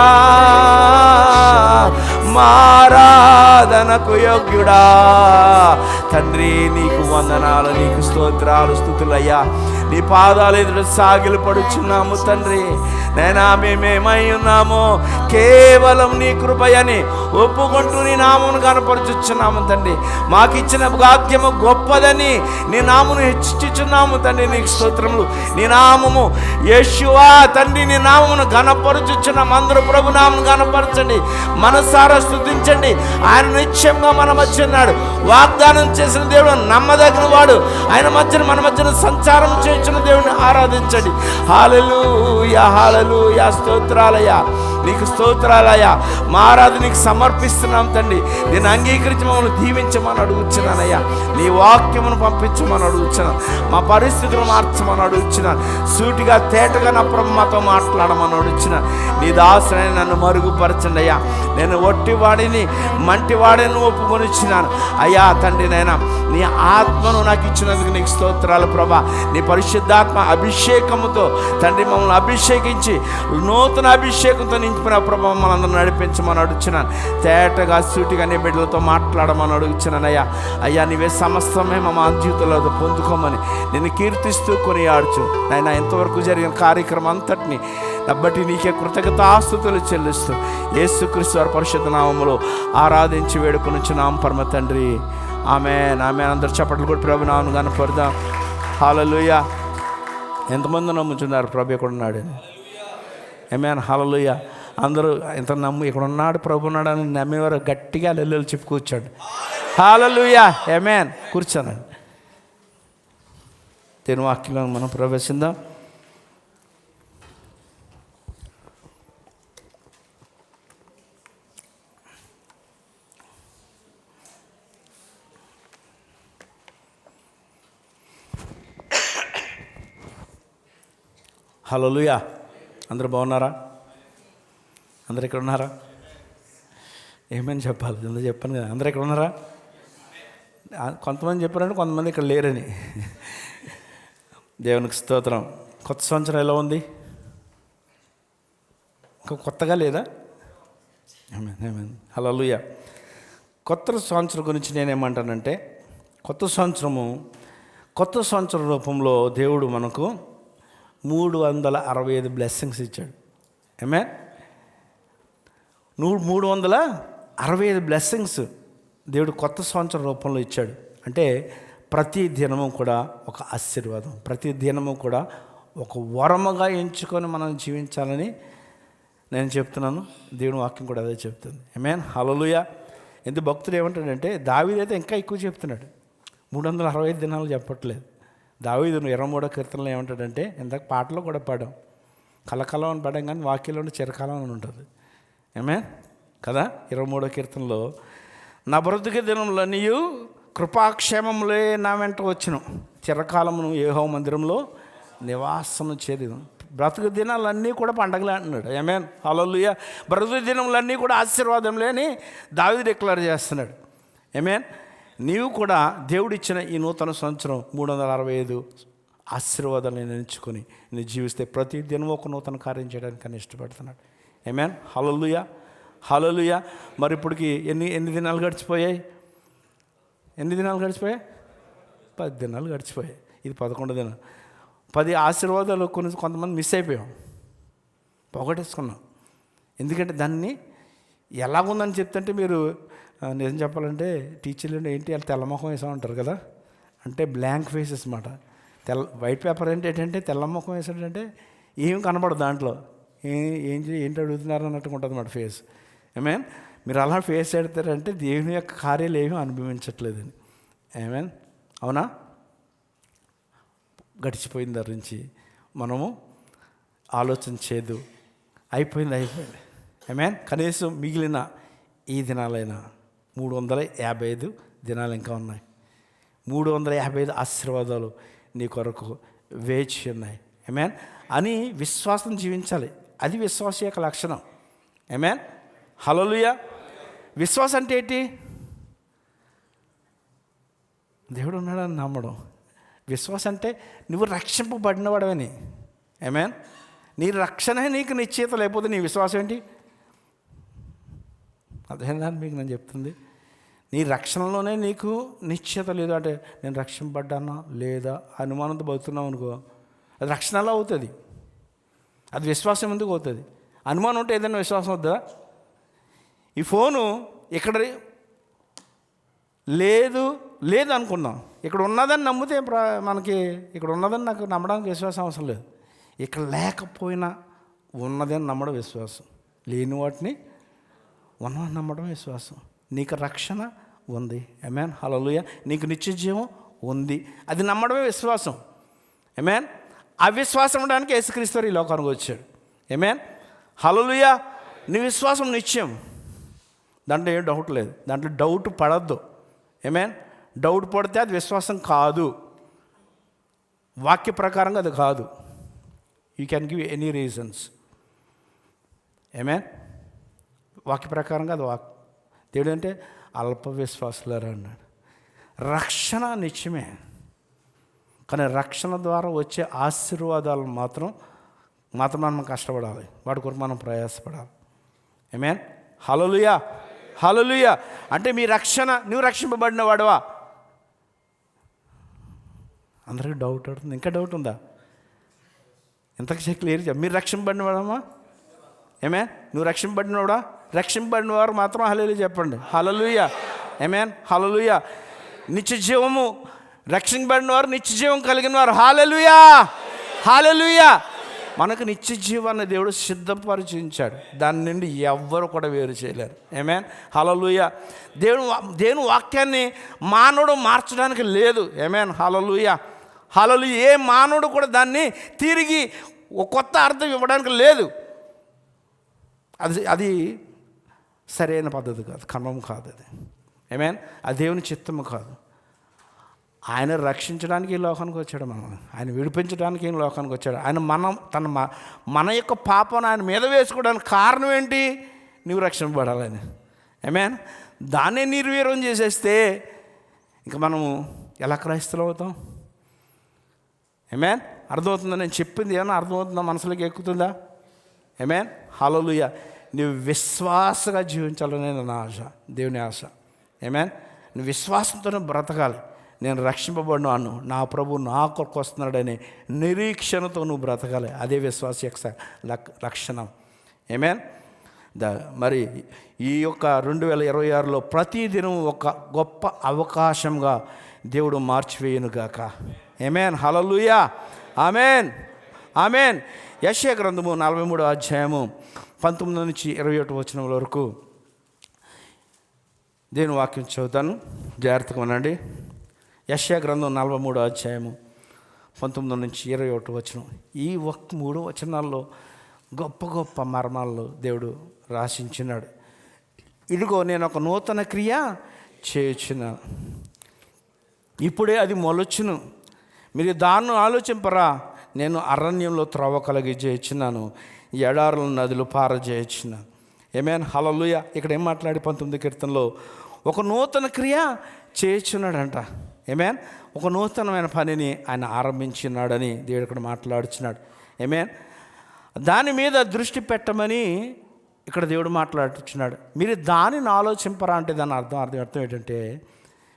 మారాధనకు యోగ్యుడా. తండ్రి నీకు వందనాలు, నీకు స్తోత్రాలు స్తుతులయ్యా. నీ పాదాలు ఎదురు సాగిలు పడుచున్నాము తండ్రి. నైనా మేమేమై ఉన్నామో కేవలం నీ కృపయని ఒప్పుకుంటూ నీ నామమును కనపరుచుచున్నాము తండ్రి. మాకిచ్చిన భాగ్యము గొప్పదని నీ నామమును హెచ్చించుచున్నాము తండ్రి. నీకు స్తోత్రములు. నీ నామము యేషువా తండ్రి, నీ నామమును గణపరుచుచున్నాము. అందరూ ప్రభు నామమును గణపరచండి, మనసారా స్తుతించండి. ఆయన నిత్యంగా మన మధ్య ఉన్నాడు. వాగ్దానం చేసిన దేవుడు నమ్మదగిన వాడు. ఆయన మధ్యన మన మధ్యన సంచారం చేయించిన దేవుడిని ఆరాధించండి. హల్లెలూయా హల్లెలూయా. స్తోత్రాలయ్యా, నీకు స్తోత్రాలయ్యా. మా ఆరాధన నీకు సమర్పిస్తున్నాం తండ్రి. నేను అంగీకరించి మమ్మల్ని దీవించమని అడుగుచున్నానయ్యా. నీ వాక్యమును పంపించమని అడుగుచున్నాను. మా పరిస్థితులు మార్చమని అడుగుచున్నాను. సూటిగా తేటగా నా ప్రభు మాతో మాట్లాడమని అడుగుచున్నాను. నీ దాసుని నన్ను మరుగుపరచండి అయ్యా. నేను ఒట్టివాడిని మంటివాడిని ఒప్పుకొనిచ్చినాను అయ్యా తండ్రి. నైనా నీ ఆత్మను నాకు ఇచ్చినందుకు నీకు స్తోత్రాలు ప్రభా. నీ పరిశుద్ధాత్మ అభిషేకముతో తండ్రి మమ్మల్ని అభిషేకించి నూతన అభిషేకంతో నింపిన ప్రభా మమ్మల్ని అందరూ నడిపించమని అడుగుచున్నాను. తేటగా సూటిగా నీ బిడ్డలతో మాట్లాడమని అడుగుచున్నాను అయ్యా. అయ్యా నీవే సమస్తమే మా జీవితంలో పొందుకోమని నేను కీర్తిస్తూ కొనియాడుచు నాయన. ఎంతవరకు జరిగిన కార్యక్రమం అంతటిని బట్టి నీకే కృతజ్ఞతాస్తుతులు చెల్లిస్తూ యేసుక్రీస్తు వారి పరిశుద్ధ నామములో ఆరాధించి వేడుకొనుచున్నాం పరమ తండ్రి. ఆమేన్ ఆమేన్. అందరు చప్పట్లు కూడా ప్రభు నామమును కనపడదాం. హల్లెలూయా. ఎంతమంది నమ్ముచున్నారు ప్రభు ఇక్కడ ఉన్నాడు? ఆమేన్ హల్లెలూయా. అందరూ ఎంత ఇక్కడ ఉన్నాడు ప్రభు ఉన్నాడు అని నమ్మేవారు గట్టిగా హల్లెలూయా చెప్పి కూర్చోండి. హల్లెలూయా ఆమేన్. కూర్చోనండి. దేవుని వాక్యంలో మనం ప్రవేశిద్దాం. హల్లెలూయా. అందరూ బాగున్నారా? అందరు ఇక్కడ ఉన్నారా? ఏమని చెప్పాలి? అందరూ చెప్పాను కదా. అందరూ ఇక్కడ ఉన్నారా? కొంతమంది చెప్పారంటే కొంతమంది ఇక్కడ లేరని. దేవునికి స్తోత్రం. కొత్త సంవత్సరం ఎలా ఉంది? ఇంకా కొత్తగా లేదా? హల్లెలూయా. కొత్త సంవత్సరం గురించి నేనేమంటానంటే, కొత్త సంవత్సరం రూపంలో దేవుడు మనకు 365 బ్లెస్సింగ్స్ ఇచ్చాడు. ఆమేన్. 365 బ్లెస్సింగ్స్ దేవుడు కొత్త సంవత్సరం రూపంలో ఇచ్చాడు. అంటే ప్రతి దినము కూడా ఒక ఆశీర్వాదం, ప్రతి దినము కూడా ఒక వరముగా ఎంచుకొని మనం జీవించాలని నేను చెప్తున్నాను. దేవుని వాక్యం కూడా అదే చెప్తుంది. ఆమేన్, హల్లెలూయా. ఎందుకు భక్తుడు ఏమంటాడంటే, దావీదు అయితే ఇంకా ఎక్కువ చెప్తున్నాడు, 365 దినాలు చెప్పట్లేదు. దావీదు 23వ కీర్తనలో ఏమంటాడంటే, ఇందాక పాటలో కూడా పాడాం, కలకాలం అని పాడాం కానీ వాక్యంలో చిరకాలం అని ఉంటుంది. ఆమేన్ కదా. 23వ కీర్తనలో, నా బ్రతుకు దినములన్నీ కృపాక్షేమములే నా వెంట వచ్చును, చిరకాలమును యెహోవా మందిరంలో నివాసము చేదును. బ్రతుకు దినాలన్నీ కూడా పండగలే అంటున్నాడు. ఆమేన్, హల్లెలూయా. బ్రతుకు దినములన్నీ కూడా ఆశీర్వాదంలే అని దావీదు డిక్లేర్ చేస్తున్నాడు. ఆమేన్. నీవు కూడా దేవుడిచ్చిన ఈ నూతన సంవత్సరం 365 ఆశీర్వాదాలు నేను ఎంచుకొని నేను జీవిస్తే ప్రతి దినం ఒక నూతన కార్యం చేయడానికి అని ఇష్టపడుతున్నాడు. ఆమేన్, హల్లెలూయా, హల్లెలూయా. మరి ఇప్పటికి ఎన్ని దినాలు గడిచిపోయాయి? 10 దినాలు గడిచిపోయాయి. ఇది 11వ దినం. 10 ఆశీర్వాదాలు కొంతమంది మిస్ అయిపోయాం, పోగొట్టేసుకున్నాం. ఎందుకంటే దాన్ని ఎలాగుందని చెప్తుంటే, మీరు నిజం చెప్పాలంటే టీచర్లు ఏంటి వాళ్ళు తెల్లముఖం వేసామంటారు కదా, అంటే బ్లాంక్ ఫేసెస్ అన్నమాట. వైట్ పేపర్ ఏంటంటే తెల్లముఖం వేసాడంటే ఏం కనబడదు దాంట్లో, ఏంటి అడుగుతున్నారు అన్నట్టుగా ఉంటుంది అన్నమాట ఫేస్. ఆమేన్. మీరు అలా ఫేస్ పెడతారంటే దేవుని యొక్క కార్యాలు ఏమీ అనుభవించట్లేదని. ఆమేన్, అవునా? గడిచిపోయిన దాని నుంచి మనము ఆలోచన చేయదు, అయిపోయింది. ఆమేన్. కనీసం మిగిలిన ఈ దినాలైనా 355 దినాలు ఇంకా ఉన్నాయి. 355 ఆశీర్వాదాలు నీ కొరకు వేచి ఉన్నాయి. ఆమేన్ అని విశ్వాసం జీవించాలి. అది విశ్వాస యొక్క లక్షణం. ఆమేన్, హల్లెలూయా. విశ్వాసం అంటే ఏంటి? దేవుడు ఉన్నాడని నమ్మడం. విశ్వాసం అంటే నువ్వు రక్షింపబడినవాడవని. ఆమేన్. నీ రక్షణే నీకు నిశ్చయిత, లేకపోతే నీ విశ్వాసం ఏంటి? అదేనా మీకు నేను చెప్తుంది. నీ రక్షణలోనే నీకు నిశ్చయిత లేదు అంటే, నేను రక్షింపబడ్డానా లేదా అనుమానంతో బతుకున్నావు అనుకో, అది రక్షణలో అవుతుంది, అది విశ్వాసం ఎందుకు అవుతుంది? అనుమానం ఉంటే ఏదైనా విశ్వాసం అవుతుందా? ఈ ఫోను ఇక్కడ లేదు అనుకుందాం, ఇక్కడ ఉన్నదని నమ్మితే మనకి ఇక్కడ ఉన్నదని నాకు నమ్మడానికి విశ్వాసం అవసరం లేదు. ఇక్కడ లేకపోయినా ఉన్నదని నమ్మడం విశ్వాసం, లేని వాటిని ఉన్నదని నమ్మడం విశ్వాసం. నీకు రక్షణ ఉంది. ఆమేన్, హల్లెలూయా. నీకు నిత్య జీవం ఉంది, అది నమ్మడమే విశ్వాసం. ఆమేన్. అవిశ్వాసం ఉండడానికి యేసుక్రీస్తు ఈ లోకానికి వచ్చాడు. ఆమేన్, హల్లెలూయా. నీ విశ్వాసం నిత్యం, దాంట్లో ఏం డౌట్ లేదు, దాంట్లో డౌట్ పడద్దు. ఆమేన్. డౌట్ పడితే అది విశ్వాసం కాదు, వాక్య ప్రకారంగా అది కాదు. You can give any reasons. Amen. వాక్య ప్రకారంగా అది దేవుడు అంటే అల్ప విశ్వాసులారా అన్నాడు. రక్షణ నిత్యమే, కానీ రక్షణ ద్వారా వచ్చే ఆశీర్వాదాలు మాత్రం మనం కష్టపడాలి, వాటి కొరకు మనం ప్రయాసపడాలి. ఆమేన్, హల్లెలూయా, హల్లెలూయా. అంటే మీ రక్షణ, నువ్వు రక్షింపబడిన వాడవా? అందరికీ డౌట్ అవుతుంది. ఇంకా డౌట్ ఉందా? ఇంతకు క్లియర్ మీరు రక్షింపబడిన వాడమ్మా? ఆమేన్. నువ్వు రక్షింపబడినవాడా? రక్షింపబడిన వారు మాత్రం హల్లెలూయా చెప్పండి. హల్లెలూయా, ఆమేన్, హల్లెలూయా. నిత్య జీవము, రక్షింపబడిన వారు నిత్య జీవం కలిగిన వారు. హల్లెలూయా, హల్లెలూయా. మనకు నిత్య జీవాన్ని దేవుడు సిద్ధపరిచించాడు, దాని నుండి ఎవ్వరు కూడా వేరు చేయలేరు. ఆమేన్, హల్లెలూయా. దేవుని వాక్యాన్ని మానవుడు మార్చడానికి లేదు. ఆమేన్, హల్లెలూయా, హల్లెలూయా. ఏ మానవుడు కూడా దాన్ని తిరిగి ఒక కొత్త అర్థం ఇవ్వడానికి లేదు. అది సరైన పద్ధతి కాదు, క్రమం కాదు అది. ఆమేన్. అది దేవుని చిత్తము కాదు. ఆయన రక్షించడానికి ఈ లోకానికి వచ్చాడు, ఆయన విడిపించడానికి ఈ లోకానికి వచ్చాడు. ఆయన మన యొక్క పాపను ఆయన మీద వేసుకోవడానికి కారణం ఏంటి? నువ్వు రక్షింపబడాలని. ఆమేన్. దాన్నే నిర్వీర్యం చేసేస్తే ఇంకా మనము ఎలా క్రైస్తవులు అవుతాం? ఆమేన్. అర్థమవుతుందా నేను చెప్పింది? ఏమన్నా అర్థమవుతుందా? మనసులోకి ఎక్కుతుందా? ఆమేన్, హల్లెలూయా. నువ్వు విశ్వాసగా జీవించాలనే నా ఆశ, దేవుని ఆశ. ఆమేన్. నువ్వు విశ్వాసంతోనే బ్రతకాలి. నేను రక్షింపబడినాను, నా ప్రభు నా కొరకు వస్తున్నాడనే నిరీక్షణతో నువ్వు బ్రతకాలి. అదే విశ్వాస యొక్క లక్షణం. ఆమేన్. మరి ఈ యొక్క 2026లో ప్రతిదినం ఒక గొప్ప అవకాశంగా దేవుడు మార్చివేయునుగాక. ఆమేన్, హల్లెలూయా, ఆమేన్. ఆమేన్. యెషయా గ్రంథము 43వ అధ్యాయము 19 నుంచి 21 వచనం వరకు దేవుని వాక్యం చదువుతాను, జాగ్రత్తగా వినండి. యెషయా గ్రంథం 43వ అధ్యాయము 19 నుంచి 21 వచనం. ఈ 3 వచనాల్లో గొప్ప గొప్ప మర్మాల్లో దేవుడు రాసించినాడు. ఇదిగో నేను ఒక నూతన క్రియ చేయుచున్నాను, ఇప్పుడే అది మొలచును, మీరు దాన్ని ఆలోచింపరా. నేను అరణ్యంలో త్రవ్వ కలిగి చేయించున్నాను, ఎడారుల నదులు పారజేయించున్నాను. ఆమేన్. హల్లెలూయా. ఇక్కడ ఏం మాట్లాడి 19 కీర్తనలో ఒక నూతన క్రియ చేయుచున్నాడంట. ఆమేన్. ఒక నూతనమైన పనిని ఆయన ఆరంభించున్నాడని దేవుడు ఇక్కడ మాట్లాడుచున్నాడు. ఆమేన్. దాని మీద దృష్టి పెట్టమని ఇక్కడ దేవుడు మాట్లాడుచున్నాడు. మీరు దానిని ఆలోచింపరా అంటే దాని అర్థం ఏంటంటే,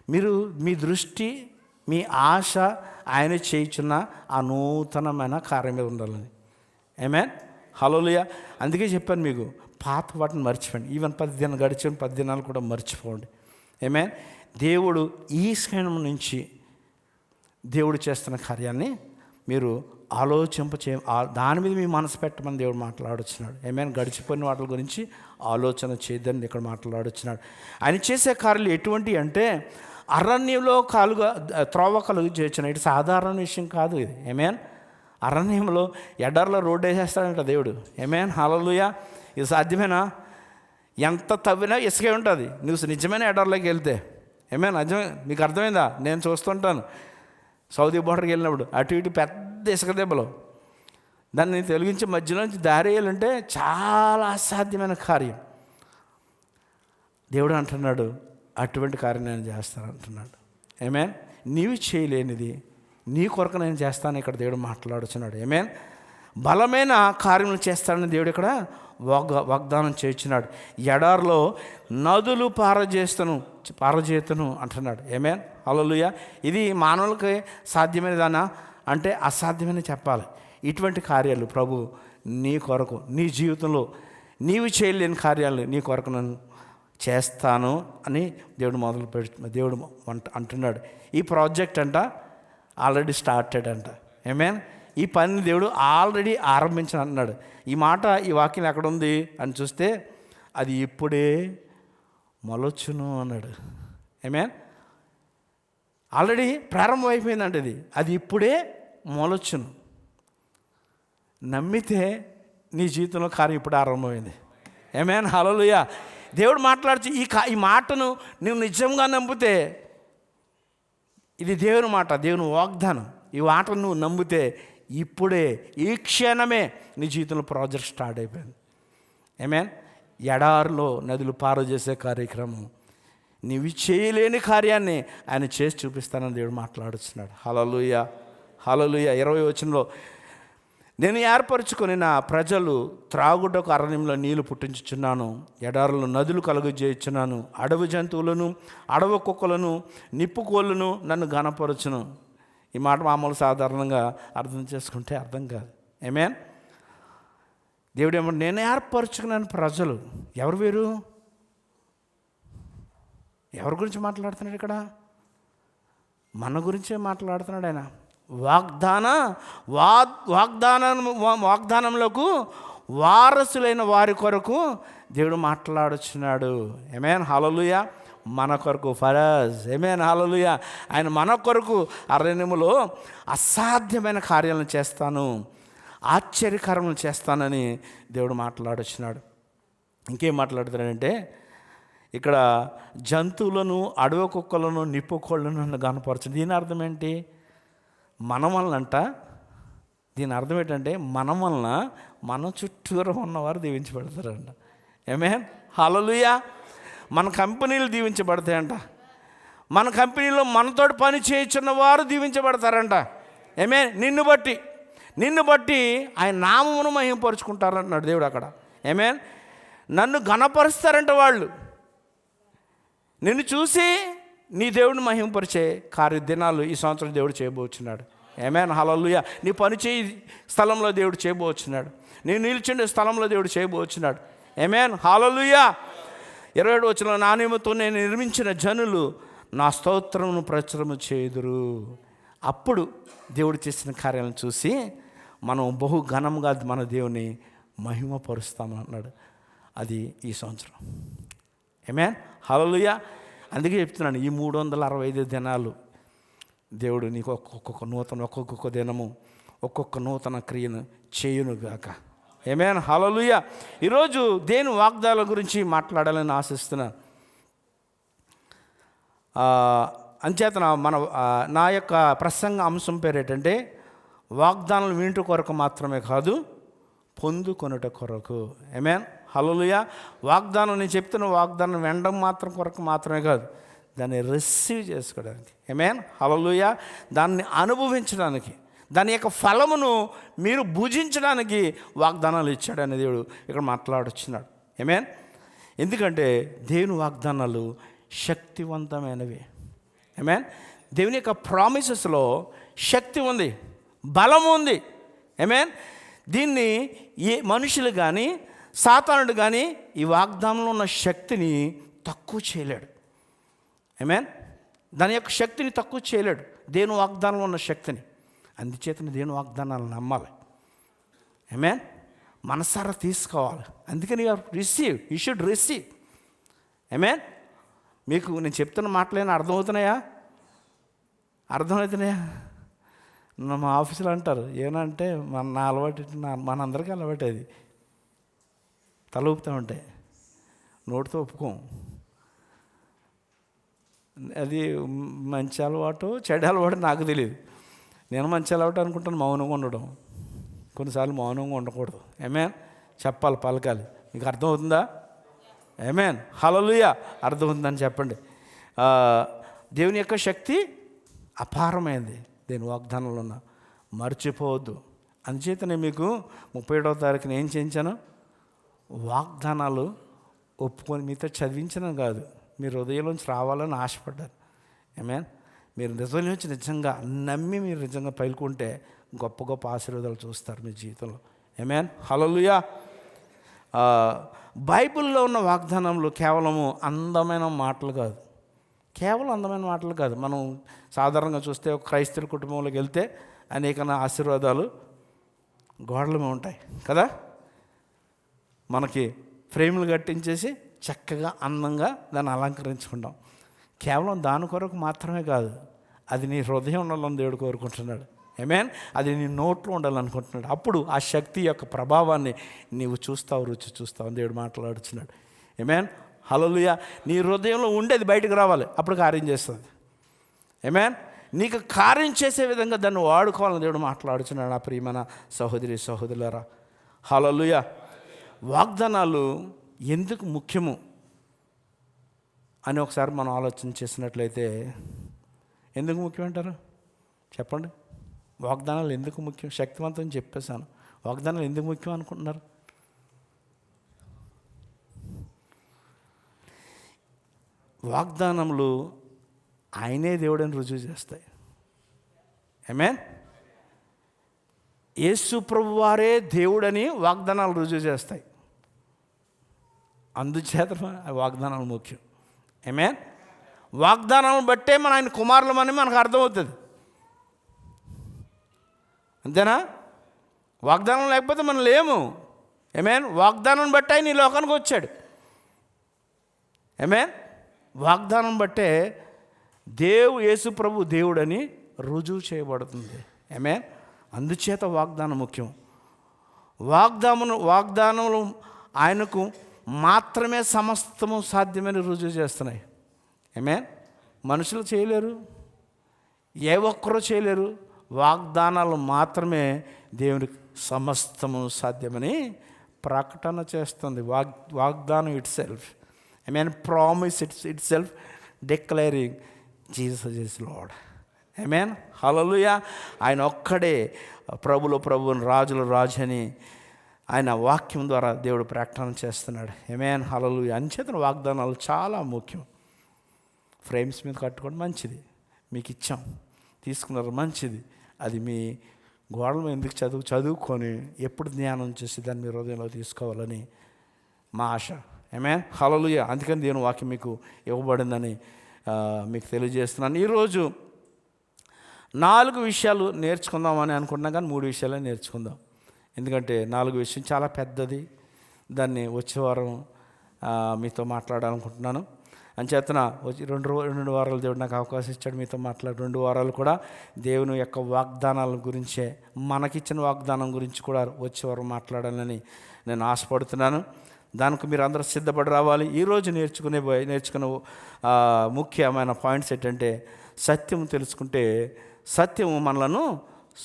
మీరు మీ దృష్టి, మీ ఆశ ఆయన చేయుచున్న ఆ నూతనమైన కార్యం మీద ఉండాలని. ఆమేన్. హల్లెలూయా. అందుకే చెప్పాను మీకు, పాత వాటిని మర్చిపోండి. ఈవెన్ 10 దినాలు గడిచిన 10 దినాలు కూడా మర్చిపోండి. ఆమేన్. దేవుడు ఈ క్షణం నుంచి దేవుడు చేస్తున్న కార్యాన్ని మీరు దాని మీద మీ మనసు పెట్టమని దేవుడు మాట్లాడుచున్నాడు. ఆమేన్. గడిచిపోయిన వాటి గురించి ఆలోచన చేయదని ఇక్కడ మాట్లాడుచున్నాడు. ఆయన చేసే కార్యాలు ఎటువంటి అంటే, అరణ్యంలో త్రోవ కలుగు చేయొచ్చున్నాడు. ఇది సాధారణ విషయం కాదు ఇది. ఆమేన్. అరణ్యంలో ఎడారిలో రోడ్డు వేసేస్తాడంట దేవుడు. ఆమేన్. హల్లెలూయా. ఇది సాధ్యమేనా? ఎంత తవ్వినా ఇసుకే ఉంటుంది నువ్వు నిజమైన ఎడారిలోకి వెళ్తే. ఆమేన్. నిజమే. మీకు అర్థమైందా? నేను చూస్తుంటాను సౌదీ బోర్డర్కి వెళ్ళినప్పుడు అటు ఇటు పెద్ద ఇసుక దెబ్బలు, దాన్ని తొలగించి మధ్యలోంచి దారి వేయాలంటే చాలా అసాధ్యమైన కార్యం. దేవుడు అంటున్నాడు, అటువంటి కార్యం నేను చేస్తాను అంటున్నాడు. ఆమేన్. నీవు చేయలేనిది నీ కొరకు నేను చేస్తాను ఇక్కడ దేవుడు మాట్లాడుచున్నాడు. ఆమేన్. బలమైన కార్యములు చేస్తాడని దేవుడు ఇక్కడ వాగ్దానం చేయించున్నాడు. ఎడారిలో నదులు పారజేతను అంటున్నాడు. ఆమేన్. హల్లెలూయా. ఇది మానవులకి సాధ్యమైనదానా అంటే అసాధ్యమని చెప్పాలి. ఇటువంటి కార్యాలు ప్రభు నీ కొరకు, నీ జీవితంలో నీవు చేయలేని కార్యాలు నీ కొరకు నేను చేస్తాను అని దేవుడు అంటున్నాడు. ఈ ప్రాజెక్ట్ అంట ఆల్రెడీ స్టార్టెడ్ అంట. ఆమేన్. ఈ పని దేవుడు ఆల్రెడీ ఆరంభించను అన్నాడు. ఈ వాక్యం ఎక్కడుంది అని చూస్తే అది ఇప్పుడే మొలచును అన్నాడు. ఆమేన్. ఆల్రెడీ ప్రారంభం అయిపోయిందంట. అది ఇప్పుడే మొలచును. నమ్మితే నీ జీవితంలో కార్యం ఇప్పుడు ఆరంభమైంది. ఆమేన్. హల్లెలూయా. దేవుడు మాట్లాడుచు ఈ మాటను నువ్వు నిజంగా నమ్మితే, ఇది దేవుని మాట, దేవుని వాగ్దానం. ఈ మాటను నువ్వు నమ్మితే ఇప్పుడే ఈ క్షణమే నీ జీవితంలో ప్రాజెక్ట్ స్టార్ట్ అయిపోయింది. ఆమేన్. ఎడారిలో నదులు పారజేసే కార్యక్రమం, నీవు చేయలేని కార్యాన్ని ఆయన చేసి చూపిస్తానని దేవుడు మాట్లాడుతున్నాడు. హల్లెలూయా. హల్లెలూయా. 20వ వచనంలో, నేను ఏర్పరచుకొని నా ప్రజలు త్రాగుటకు అరణ్యంలో నీళ్లు పుట్టించుచున్నాను, ఎడారులో నదులు కలుగజేయుచున్నాను, అడవి జంతువులను, అడవి కుక్కలను, నిప్పుకోళ్ళను నన్ను ఘనపరచును. ఈ మాట మామూలు సాధారణంగా అర్థం చేసుకుంటే అర్థం కాదు. ఆమేన్. దేవుడు ఏమంటే, నేను ఏర్పరచుకున్నాను ప్రజలు. ఎవరు వీరు? ఎవరి గురించి మాట్లాడుతున్నాడు ఇక్కడ? మన గురించే మాట్లాడుతున్నాడు ఆయన. వాగ్దానంలోకి వారసులైన వారి కొరకు దేవుడు మాట్లాడుచున్నాడు. ఆమేన్. హల్లెలూయా. మన కొరకు ఫరజ్. ఆమేన్. హల్లెలూయా. ఆయన మన కొరకు అరణ్యములో అసాధ్యమైన కార్యాలను చేస్తాను, ఆశ్చర్యకరములు చేస్తానని దేవుడు మాట్లాడుచున్నాడు. ఇంకేం మాట్లాడుతున్నాడంటే, ఇక్కడ జంతువులను, అడవి కుక్కలను, నిప్పుకోళ్ళను నన్ను గనపరచు. దీని అర్థం ఏంటి? మన వలనంట. దీని అర్థం ఏంటంటే, మన వలన మన చుట్టూరా ఉన్నవారు దీవించబడతారంట. ఆమేన్. హల్లెలూయా. మన కంపెనీలు దీవించబడతాయంట. మన కంపెనీలో మనతోటి పని చేయించున్న వారు దీవించబడతారంట. ఆమేన్. నిన్ను బట్టి ఆయన నామమును మహిమపరుచుకుంటారంటున్నాడు దేవుడు అక్కడ. ఆమేన్. నన్ను ఘనపరుస్తారంట వాళ్ళు. నిన్ను చూసి నీ దేవుడిని మహిమపరిచే కార్యదినాలు ఈ సంవత్సరం దేవుడు చేయబోచున్నాడు. ఆమేన్. హల్లెలూయా. నీ పని చేయి స్థలంలో దేవుడు చేయబోచున్నాడు. నీ నిల్చుండే స్థలంలో దేవుడు చేయబోచున్నాడు. ఆమేన్. హల్లెలూయా. 27వ వచనంలో, నా నిమిత్తం నేను నిర్మించిన జనులు నా స్తోత్రమును ప్రచురము చేయుదురు. అప్పుడు దేవుడు చేసిన కార్యాలను చూసి మనం బహు ఘనంగా మన దేవుని మహిమపరుస్తామన్నాడు. అది ఈ సంవత్సరం. ఆమేన్, హల్లెలూయా. అందుకే చెప్తున్నాను, ఈ 365 దినాలు దేవుడు నీకు ఒక్కొక్క దినము ఒక్కొక్క నూతన క్రియను చేయునుగాక. ఆమేన్, హల్లెలూయా. ఈరోజు దేని వాగ్దానాల గురించి మాట్లాడాలని ఆశిస్తున్నాను. అంచేతన నా యొక్క ప్రసంగ అంశం పేరు ఏంటంటే, వాగ్దానాలు వినుట కొరకు మాత్రమే కాదు, పొందుకొనుట కొరకు. ఆమేన్, హల్లెలూయా. వాగ్దానం, నేను చెప్తున్న వాగ్దానం వినడం మాత్రం కొరకు మాత్రమే కాదు, దాన్ని రిసీవ్ చేసుకోవడానికి. ఆమేన్, హల్లెలూయా. దాన్ని అనుభవించడానికి, దాని యొక్క ఫలమును మీరు భుజించడానికి వాగ్దానాలు ఇచ్చాడని దేవుడు ఇక్కడ మాట్లాడుచున్నాడు. ఆమేన్. ఎందుకంటే దేవుని వాగ్దానాలు శక్తివంతమైనవి. ఆమేన్. దేవుని యొక్క ప్రామిసెస్లో శక్తి ఉంది, బలం ఉంది. ఆమేన్. దీన్ని ఏ మనుషులు కానీ సాతానుడు కానీ ఈ వాగ్దానంలో ఉన్న శక్తిని తక్కువ చేయలేడు. ఆమేన్. దాని యొక్క శక్తిని తక్కువ చేయలేడు, దేవుని వాగ్దానంలో ఉన్న శక్తిని. అందుచేతనే దేవుని వాగ్దానాలను నమ్మాలి. ఆమేన్. మనసారా తీసుకోవాలి. అందుకని యూ షుడ్ రిసీవ్. ఆమేన్. మీకు నేను చెప్తున్న మాటలేనా అర్థమవుతున్నాయా? అర్థమవుతున్నాయా? మా ఆఫీసులో అంటారు, ఏమంటే నా అలవాటు, మనందరికీ అలవాటు అది. తల ఊపుతూ ఉంటే నోటితో ఒప్పుకోం. అది మంచి అలవాటు చెడు అలవాటు నాకు తెలియదు. నేను మంచి అలవాటు అనుకుంటాను మౌనంగా ఉండడం. కొన్నిసార్లు మౌనంగా ఉండకూడదు. ఆమేన్. చెప్పాలి, పలకాలి. మీకు అర్థమవుతుందా? ఆమేన్, హల్లెలూయా. అర్థమవుతుందని చెప్పండి. దేవుని యొక్క శక్తి అపారమైంది, దేని వాగ్దానంలో ఉన్న మర్చిపోవద్దు. అందుచేత నేను మీకు 31వ తారీఖున ఏం చేయించాను? వాగ్దానాలు ఒప్పుకొని మీతో చదివించడం కాదు, మీరు హృదయంలోంచి రావాలని ఆశపడ్డారు. ఆమేన్. మీరు హృదయంలోంచి నిజంగా నమ్మి మీరు నిజంగా పలుకుంటే గొప్ప గొప్ప ఆశీర్వాదాలు చూస్తారు మీ జీవితంలో. ఆమేన్, హల్లెలూయా. బైబిల్లో ఉన్న వాగ్దానంలో కేవలము అందమైన మాటలు కాదు, కేవలం అందమైన మాటలు కాదు. మనం సాధారణంగా చూస్తే ఒక క్రైస్తవ కుటుంబంలోకి వెళ్తే అనేక ఆశీర్వాదాలు గోడల మీద ఉంటాయి కదా. మనకి ఫ్రేములు కట్టించేసి చక్కగా అందంగా దాన్ని అలంకరించుకుంటాం. కేవలం దాని కొరకు మాత్రమే కాదు, అది నీ హృదయం ఉండాలని దేవుడు కోరుకుంటున్నాడు. ఆమేన్. అది నీ నోట్లో ఉండాలనుకుంటున్నాడు. అప్పుడు ఆ శక్తి యొక్క ప్రభావాన్ని నీవు చూస్తావు, రుచి చూస్తావు అని దేవుడు మాట్లాడుతున్నాడు. ఆమేన్, హల్లెలూయా. నీ హృదయంలో ఉండేది బయటకు రావాలి, అప్పుడు కార్యం చేస్తుంది. ఆమేన్. నీకు కార్యం చేసే విధంగా దాన్ని వాడుకోవాలని దేవుడు మాట్లాడుతున్నాడు. నా ప్రియమైన సహోదరి సహోదరులారా, హల్లెలూయా. వాగ్దానాలు ఎందుకు ముఖ్యము అని ఒకసారి మనం ఆలోచన చేసినట్లయితే, ఎందుకు ముఖ్యం అంటారు చెప్పండి? వాగ్దానాలు ఎందుకు ముఖ్యం? శక్తివంతం చెప్పేశాను. వాగ్దానాలు ఎందుకు ముఖ్యం అనుకుంటున్నారు? వాగ్దానములు ఆయనే దేవుడని రుజువు చేస్తాయి. ఆమేన్. యేసు ప్రభువారే దేవుడని వాగ్దానాలు రుజువు చేస్తాయి. అందుచేత వాగ్దానాలు ముఖ్యం. ఆమేన్. వాగ్దానాలను బట్టే మన ఆయన కుమారులమని మనకు అర్థమవుతుంది. అంతేనా? వాగ్దానం లేకపోతే మనం లేము. ఆమేన్. వాగ్దానం బట్టే ఆయన ఈ లోకానికి వచ్చాడు. ఆమేన్. వాగ్దానం బట్టే యేసు ప్రభు దేవుడని రుజువు చేయబడుతుంది. ఆమేన్. అందుచేత వాగ్దానం ముఖ్యం. వాగ్దానములు ఆయనకు మాత్రమే సమస్తము సాధ్యమని రుజువు చేస్తున్నాయి. ఆమేన్. మనుషులు చేయలేరు, ఏ ఒక్కరూ చేయలేరు. వాగ్దానాలు మాత్రమే దేవునికి సమస్తము సాధ్యమని ప్రకటన చేస్తుంది. వాగ్దానం ఇట్ సెల్ఫ్. ఆమేన్. Promise itself declaring Jesus is Lord. Amen, hallelujah. ఆయన ఒక్కడే ప్రభువుని రాజుల రాజు అని ఆయన వాక్యం ద్వారా దేవుడు ప్రకటన చేస్తున్నాడు. ఆమేన్, హల్లెలూయా. అంచేతన వాగ్దానాలు చాలా ముఖ్యం. ఫ్రేమ్స్ మీద కట్టుకోవడం మంచిది, మీకు ఇచ్చాం, తీసుకున్నారు, మంచిది. అది మీ గోడల మీద ఎందుకు చదువుకొని ఎప్పుడు జ్ఞానం చేసి దాన్ని మీ హృదయంలో తీసుకోవాలని మా ఆశ. ఆమేన్, హల్లెలూయా. అందుకని దేవుని వాక్యం మీకు ఇవ్వబడిందని మీకు తెలియజేస్తున్నాను. ఈరోజు 4 విషయాలు నేర్చుకుందామని అనుకుంటున్నాం, కానీ 3 విషయాలే నేర్చుకుందాం. ఎందుకంటే 4 విషయం చాలా పెద్దది. దాన్ని వచ్చే వారం మీతో మాట్లాడాలనుకుంటున్నాను. అంచేతన వచ్చి 2 వారాలు దేవుడు నాకు అవకాశం ఇచ్చాడు మీతో మాట్లాడి. 2 వారాలు కూడా దేవుని యొక్క వాగ్దానాల గురించే, మనకిచ్చిన వాగ్దానం గురించి కూడా వచ్చే వారం మాట్లాడాలని నేను ఆశపడుతున్నాను. దానికి మీరు అందరూ సిద్ధపడి రావాలి. ఈరోజు నేర్చుకునే ముఖ్యమైన పాయింట్స్ ఏంటంటే, సత్యం తెలుసుకుంటే సత్యం మనలను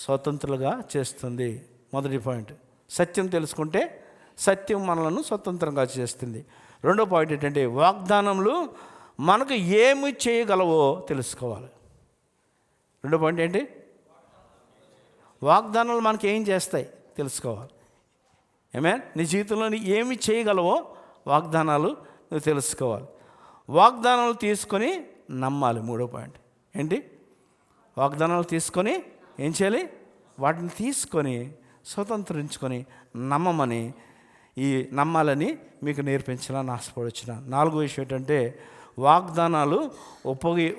స్వతంత్రులుగా చేస్తుంది. మొదటి పాయింట్, సత్యం తెలుసుకుంటే సత్యం మనలను స్వతంత్రంగా చేస్తుంది. రెండో పాయింట్ ఏంటంటే, వాగ్దానములు మనకు ఏమి చేయగలవో తెలుసుకోవాలి. రెండో పాయింట్ ఏంటి? వాగ్దానాలు మనకి ఏం చేస్తాయి తెలుసుకోవాలి. నీ జీవితంలో ఏమి చేయగలవో వాగ్దానాలు నువ్వు తెలుసుకోవాలి. వాగ్దానాలు తీసుకొని నమ్మాలి. మూడో పాయింట్ ఏంటి? వాగ్దానాలు తీసుకొని ఏం చేయాలి? వాటిని తీసుకొని స్వతంత్రించుకొని నమ్మమని, నమ్మాలని మీకు నేర్పించాలని ఆశపడుచున్న. 4వ విషయం ఏంటంటే, వాగ్దానాలు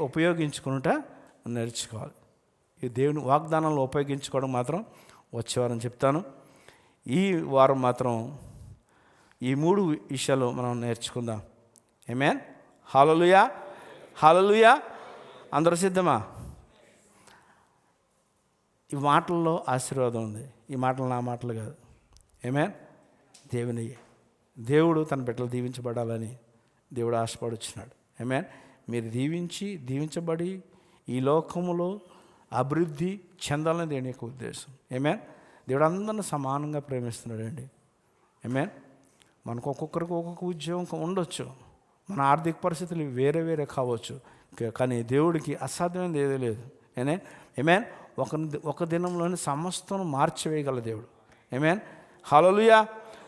ఉపయోగించుకునుట నేర్చుకోవాలి. ఈ దేవుని వాగ్దానాలు ఉపయోగించుకోవడం మాత్రం వచ్చేవారని చెప్తాను. ఈ వారం మాత్రం ఈ 3 విషయాలు మనం నేర్చుకుందాం. ఆమేన్. హల్లెలూయా, హల్లెలూయా. అందరూ సిద్ధమా? ఈ మాటల్లో ఆశీర్వాదం ఉంది. ఈ మాటలు నా మాటలు కాదు. ఆమేన్. దేవుడు తన బిడ్డలు దీవించబడాలని దేవుడు ఆశపడుచున్నాడు. ఆమేన్. మీరు దీవించబడి ఈ లోకములో అభివృద్ధి చెందాలని దేవుని యొక్క ఉద్దేశం. ఆమేన్. దేవుడు అందరిని సమానంగా ప్రేమిస్తున్నాడు అండి. ఆమేన్. మనకు ఒక్కొక్కరికి ఒక్కొక్క ఉద్యోగం ఉండొచ్చు, మన ఆర్థిక పరిస్థితులు వేరే వేరే కావచ్చు, కానీ దేవుడికి అసాధ్యమైనది ఏదీ లేదు. ఆమేన్. ఒక దినంలోనే సమస్తం మార్చివేయగల దేవుడు. ఆమేన్. హల్లెలూయా.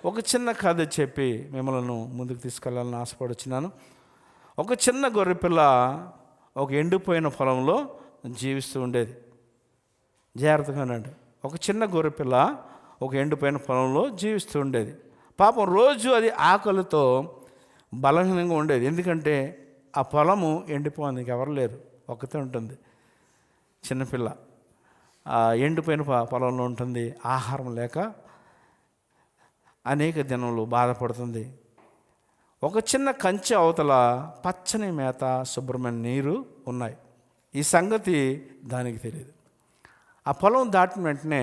ఒక చిన్న కథ చెప్పి మిమ్మల్ని ముందుకు తీసుకెళ్ళాలని ఆశపడుచున్నాను. ఒక చిన్న గొర్రెపిల్ల ఒక ఎండిపోయిన పొలంలో జీవిస్తూ ఉండేది. జాగ్రత్తగానండి. ఒక చిన్న గొర్రెపిల్ల ఒక ఎండిపోయిన పొలంలో జీవిస్తూ ఉండేది. పాపం రోజు అది ఆకలితో బలహీనంగా ఉండేది. ఎందుకంటే ఆ పొలము ఎండిపోయింది, ఎవరు లేరు, ఒక్కతే ఉంటుంది. చిన్నపిల్ల ఎండిపోయిన పొలంలో ఉంటుంది, ఆహారం లేక అనేక దినములు బాధపడుతుంది. ఒక చిన్న కంచె అవతల పచ్చని మేత, శుభ్రమైన నీరు ఉన్నాయి. ఈ సంగతి దానికి తెలియదు. ఆ పొలం దాటిన వెంటనే,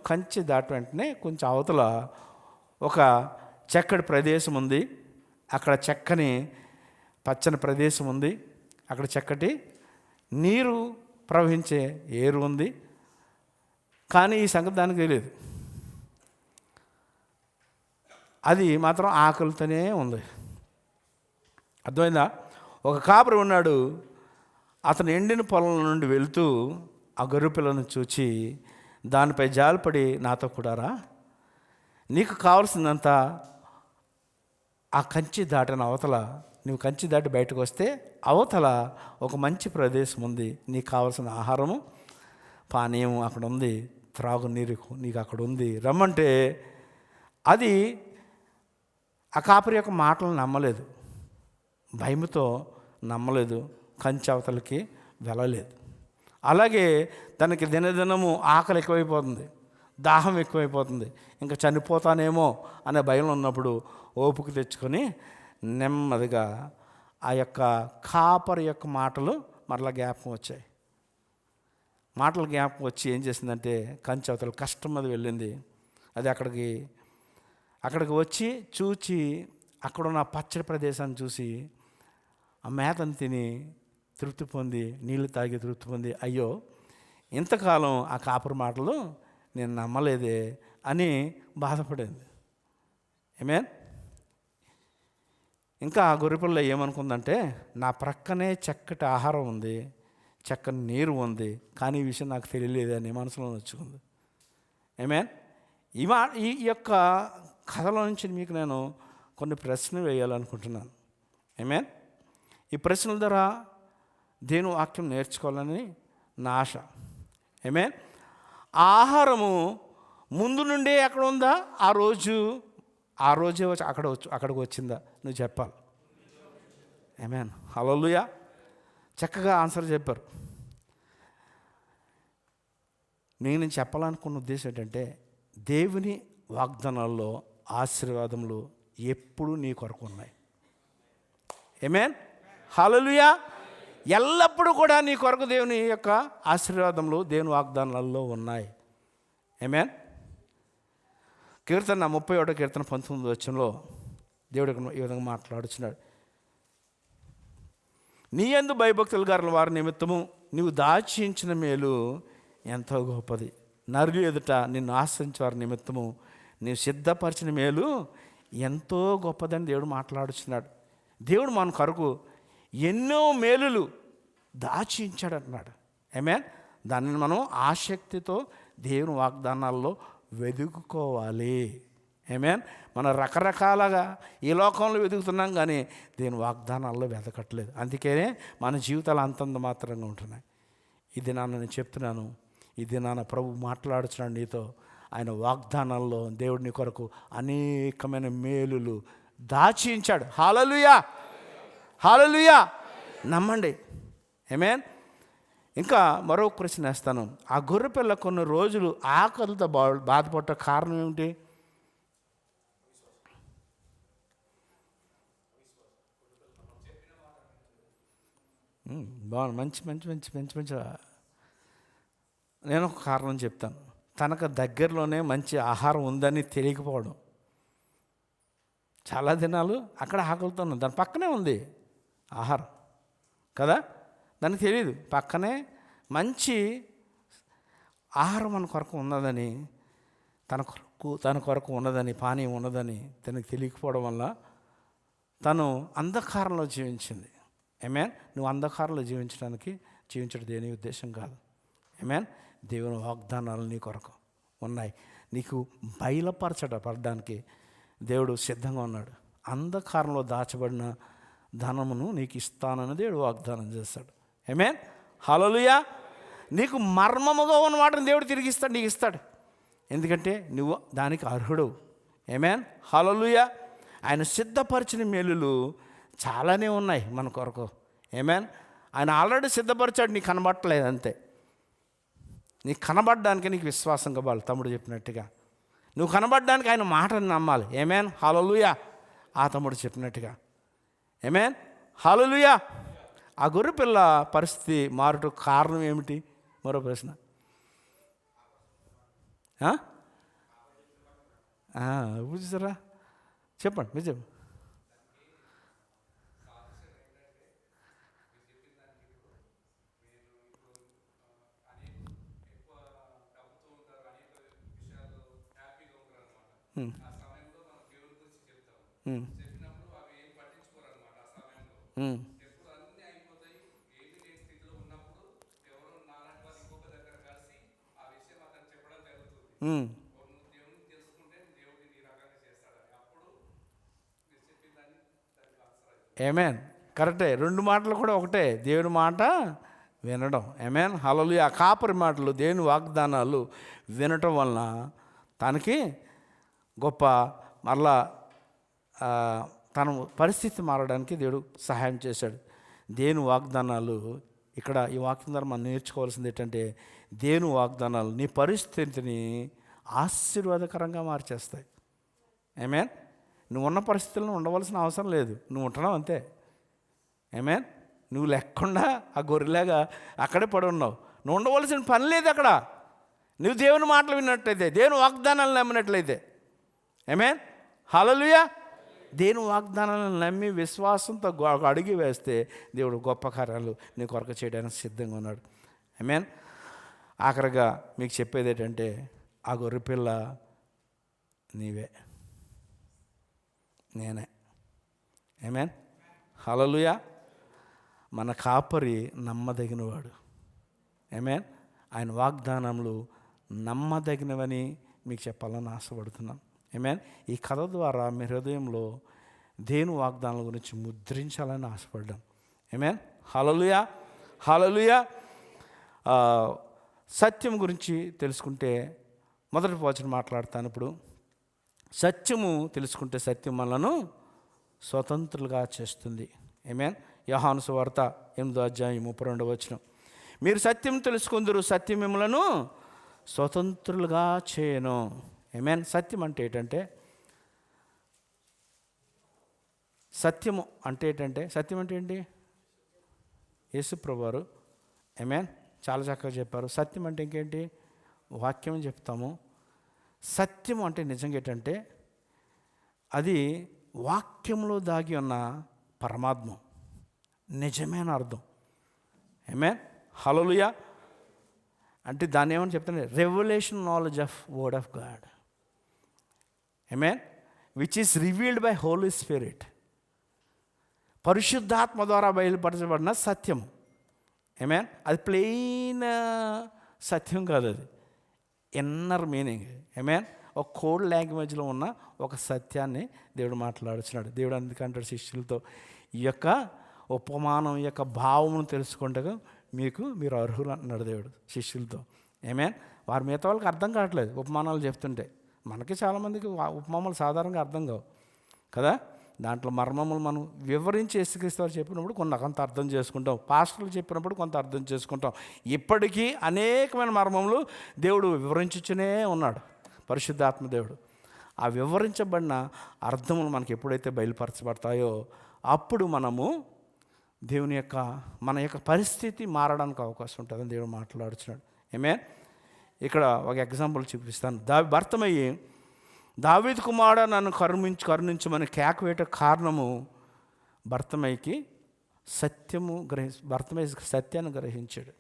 కంచె దాటిన వెంటనే కొంచెం అవతల ఒక చక్కటి ప్రదేశం ఉంది. అక్కడ చక్కని పచ్చని ప్రదేశం ఉంది. అక్కడ చక్కటి నీరు ప్రవహించే ఏరు ఉంది. కానీ ఈ సంగతి దానికి తెలియదు. అది మాత్రం ఆకలితోనే ఉంది. అర్థమైందా? ఒక కాపరి ఉన్నాడు. అతను ఎండిన పొలం నుండి వెళుతూ ఆ గొర్రెపిల్లను చూచి దానిపై జాలిపడి, నాతో కూడా రా, నీకు కావాల్సిందంతా ఆ కంచి దాటిన అవతల, నువ్వు కంచి దాటి బయటకు వస్తే అవతల ఒక మంచి ప్రదేశం ఉంది, నీకు కావాల్సిన ఆహారము పానీయము అక్కడ ఉంది, త్రాగునీరు నీకు అక్కడ ఉంది, రమ్మంటే అది ఆ కాపరి యొక్క మాటలు నమ్మలేదు, భయముతో నమ్మలేదు, కంచె అవతలకి వెళ్ళలేదు. అలాగే తనకి దినదినము ఆకలి ఎక్కువైపోతుంది, దాహం ఎక్కువైపోతుంది, ఇంకా చనిపోతానేమో అనే భయం ఉన్నప్పుడు ఓపిక తెచ్చుకొని నెమ్మదిగా ఆ యొక్క కాపరి యొక్క మాటలు మరలా జ్ఞాపకం వచ్చాయి. మాటలు జ్ఞాపకం వచ్చి ఏం చేసిందంటే, కంచె అవతల కష్టం మీద వెళ్ళింది. అది అక్కడికి వచ్చి చూచి అక్కడున్న పచ్చడి ప్రదేశాన్ని చూసి ఆ మేతను తిని తృప్తి పొంది, నీళ్లు తాగి తృప్తి పొంది, అయ్యో ఇంతకాలం ఆ కాపరి మాటలు నేను నమ్మలేదే అని బాధపడింది. ఆమేన్. ఇంకా ఆ గొర్రెపిల్ల ఏమనుకుందంటే, నా ప్రక్కనే చక్కటి ఆహారం ఉంది, చక్కని నీరు ఉంది, కానీ ఈ విషయం నాకు తెలియలేదని మనసులో నచ్చుకుంది. ఆమేన్. ఈ యొక్క కథలో నుంచి మీకు నేను కొన్ని ప్రశ్నలు వేయాలనుకుంటున్నాను. ఆమేన్. ఈ ప్రశ్నల ద్వారా దేవుని వాక్యం నేర్చుకోవాలని నా ఆశ. ఆమేన్. ఆహారము ముందు నుండే ఎక్కడ ఉందా? ఆ రోజే వచ్చి అక్కడికి వచ్చిందా? నువ్వు చెప్పాలి. ఆమేన్. హల్లెలూయా. చక్కగా ఆన్సర్ చెప్పారు. నేను చెప్పాలనుకున్న ఉద్దేశం ఏంటంటే, దేవుని వాగ్దానాల్లో ఆశీర్వాదములు ఎప్పుడు నీ కొరకు ఉన్నాయి. ఆమేన్, హల్లెలూయా. ఎల్లప్పుడూ కూడా నీ కొరకు దేవుని యొక్క ఆశీర్వాదములు దేవుని వాగ్దానాల్లో ఉన్నాయి. ఆమేన్. కీర్తన 31వ కీర్తన 19వ వచనంలో దేవుడు ఈ విధంగా మాట్లాడుచున్నాడు. నీ యందు భయభక్తులు గల వారి నిమిత్తము నీవు దాచించిన మేలు ఎంతో గొప్పది. నరులు ఎదుట నిన్ను ఆశ్రయించే వారి నిమిత్తము నీవు సిద్ధపరిచిన మేలు ఎంతో గొప్పదని దేవుడు మాట్లాడుచున్నాడు. దేవుడు మన కొరకు ఎన్నో మేలులు దాచించాడు అంటున్నాడు. ఆమేన్. దానిని మనం ఆసక్తితో దేవుని వాగ్దానాల్లో వెతుక్కోవాలి. ఆమేన్. మనం రకరకాలుగా ఈ లోకంలో వెతుకుతున్నాం, కానీ దేవుని వాగ్దానాల్లో వెతకట్లేదు. అందుకనే మన జీవితాలు అంతంత మాత్రంగా ఉంటున్నాయి. ఇది నేను చెప్తున్నాను, ఇది నాన్న ప్రభు మాట్లాడుచున్నాడు నీతో. ఆయన వాగ్దానాల్లో దేవుడు నీ కొరకు అనేకమైన మేలులు దాచించాడు. హల్లెలూయా, హల్లెలూయా. నమ్మండి. ఆమేన్. ఇంకా మరో ప్రశ్న వేస్తాను. ఆ గొర్రెపిల్ల కొన్ని రోజులు ఆకలితో బాధపడ్డ కారణం ఏమిటి? బాగుంది. మంచి మంచి మంచి మంచి మంచి నేను ఒక కారణం చెప్తాను. తనకు దగ్గరలోనే మంచి ఆహారం ఉందని తెలియకపోవడం. చాలా దినాలు అక్కడ ఆకలితో ఉంది, దాని పక్కనే ఉంది ఆహారం కదా, దానికి తెలియదు. పక్కనే మంచి ఆహారం మన కొరకు ఉన్నదని, తన కొరకు ఉన్నదని, పానీయం ఉన్నదని తనకు తెలియకపోవడం వల్ల తను అంధకారంలో జీవించింది. ఆమేన్. నువ్వు అంధకారంలో జీవించడం దేని ఉద్దేశం కాదు. ఆమేన్. దేవుని వాగ్దానాలు నీ కొరకు ఉన్నాయి. నీకు బయలుపరచబడడానికి దేవుడు సిద్ధంగా ఉన్నాడు. అంధకారంలో దాచబడిన ధనమును నీకు ఇస్తానని దేవుడు వాగ్దానం చేస్తాడు. ఆమేన్, హల్లెలూయా. నీకు మర్మముగా ఉన్న వాటిని దేవుడు తిరిగి ఇస్తాడు, నీకు ఇస్తాడు. ఎందుకంటే నువ్వు దానికి అర్హుడు. ఆమేన్, హల్లెలూయా. ఆయన సిద్ధపరిచిన మేలులు చాలానే ఉన్నాయి మన కొరకు. ఆమేన్. ఆయన ఆల్రెడీ సిద్ధపరిచాడు, నీకు కనబట్టలేదు అంతే. నీకు కనబడడానికి నీకు విశ్వాసం కావాలి. తమ్ముడు చెప్పినట్టుగా నువ్వు కనబడడానికి ఆయన మాటని నమ్మాలి. ఆమేన్, హల్లెలూయా. ఆ తమ్ముడు చెప్పినట్టుగా. ఆమేన్, హల్లెలూయా. ఆ గొర్రెపిల్ల పరిస్థితి మారుట కారణం ఏమిటి? మరో ప్రశ్న. చూసారా? చెప్పండి, మీరు చెప్పండి. ఆమేన్, కరెక్టే. రెండు మాటలు కూడా ఒకటే, దేవుని మాట వినడం. ఆమేన్, హల్లెలూయా. ఆ కాపరి మాటలు, దేవుని వాగ్దానాలు వినటం వలన తనకి గొప్ప మరలా తన పరిస్థితి మారడానికి దేవుడు సహాయం చేశాడు. దేవుని వాగ్దానాలు ఇక్కడ ఈ వాక్యం ద్వారా మనం నేర్చుకోవాల్సింది ఏంటంటే, దేవుని వాగ్దానాలు నీ పరిస్థితిని ఆశీర్వాదకరంగా మార్చేస్తాయి. ఆమేన్. నువ్వు ఉన్న పరిస్థితుల్లో ఉండవలసిన అవసరం లేదు, నువ్వు ఉంటున్నావు అంతే. ఆమేన్. నువ్వు లేకుండా ఆ గొర్రెలాగా అక్కడే పడి ఉన్నావు. నువ్వు ఉండవలసిన పని లేదు అక్కడ. నువ్వు దేవుని మాటలు విన్నట్లయితే, దేవుని వాగ్దానాలు నమ్మినట్లయితే. ఆమేన్, హల్లెలూయా. దేవుని వాగ్దానాలను నమ్మి విశ్వాసంతో అడిగి వేస్తే దేవుడు గొప్ప కార్యాలు నీ కొరకు చేయడానికి సిద్ధంగా ఉన్నాడు. ఆమేన్. ఆఖరిగా మీకు చెప్పేది ఏంటంటే, ఆ గొర్రెపిల్ల నీవే, నేనే. ఆమేన్, హల్లెలూయా. మన కాపరి నమ్మదగినవాడు. ఆమేన్. ఆయన వాగ్దానములు నమ్మదగినవని మీకు చెప్పాలని ఆశపడుతున్నాను. ఆమేన్. ఈ కథ ద్వారా మీ హృదయంలో దేవుని వాగ్దానాల గురించి ముద్రించాలని ఆశపడ్డాను. ఆమేన్, హల్లెలూయా, హల్లెలూయా. సత్యం గురించి తెలుసుకుంటే మొదటి వచనం మాట్లాడతాను ఇప్పుడు. సత్యము తెలుసుకుంటే సత్యం మనలను స్వతంత్రులుగా చేస్తుంది. ఆమేన్. యోహాను సువార్త 8వ అధ్యాయం 32వ వచనం. మీరు సత్యం తెలుసుకుందురు, సత్యం మిమ్మలను స్వతంత్రులుగా చేయను. ఆమేన్. సత్యం అంటే ఏంటంటే, సత్యం అంటే ఏంటి? యేసు ప్రభువారు ఆమేన్ చాలా చక్కగా చెప్పారు. సత్యం అంటే ఇంకేంటి? వాక్యం అని చెప్తాము. సత్యం అంటే నిజంగా ఏంటంటే, అది వాక్యంలో దాగి ఉన్న పరమాత్మ, నిజమైన అర్థం. ఆమేన్. హల్లెలూయా. అంటే దాన్ని ఏమని చెప్తాను? Revolution knowledge of word of God. Amen. Which is revealed by holy spirit. పరిశుద్ధాత్మ ద్వారా బయలుపరచబడిన సత్యం. ఆమేన్. అది ప్లెయిన్ సత్యం కాదు, అది ఇన్నర్ మీనింగ్. ఆమేన్. ఒక కోడ్ లాంగ్వేజ్లో ఉన్న ఒక సత్యాన్ని దేవుడు మాట్లాడుతున్నాడు. దేవుడు అందుకంటాడు శిష్యులతో, ఈ యొక్క ఉపమానం యొక్క భావమును తెలుసుకుంటగా మీరు అర్హులు అంటున్నాడు దేవుడు శిష్యులతో. ఆమేన్. వారి మిగతా వాళ్ళకి అర్థం కావట్లేదు ఉపమానాలు చెప్తుంటే. మనకి చాలామందికి ఉపమానాలు సాధారణంగా అర్థం కావు కదా. దాంట్లో మర్మములు మనం వివరించి యేసుక్రీస్తు వారు చెప్పినప్పుడు కొంత అర్థం చేసుకుంటాం, పాస్టర్లు చెప్పినప్పుడు కొంత అర్థం చేసుకుంటాం. ఇప్పటికీ అనేకమైన మర్మములు దేవుడు వివరించుచునే ఉన్నాడు, పరిశుద్ధాత్మ దేవుడు. ఆ వివరించబడిన అర్థములు మనకి ఎప్పుడైతే బయలుపరచబడతాయో అప్పుడు మనము మన యొక్క పరిస్థితి మారడానికి అవకాశం ఉంటుందని దేవుడు మాట్లాడుతున్నాడు. ఆమేన్. ఇక్కడ ఒక ఎగ్జాంపుల్ చూపిస్తాను. భర్తమయ్యి దావీదు కుమారుడా నన్ను కరుణించమని కేక వేట కారణము భర్తమయ్యకి భర్తమయ్య సత్యాన్ని గ్రహించాడు.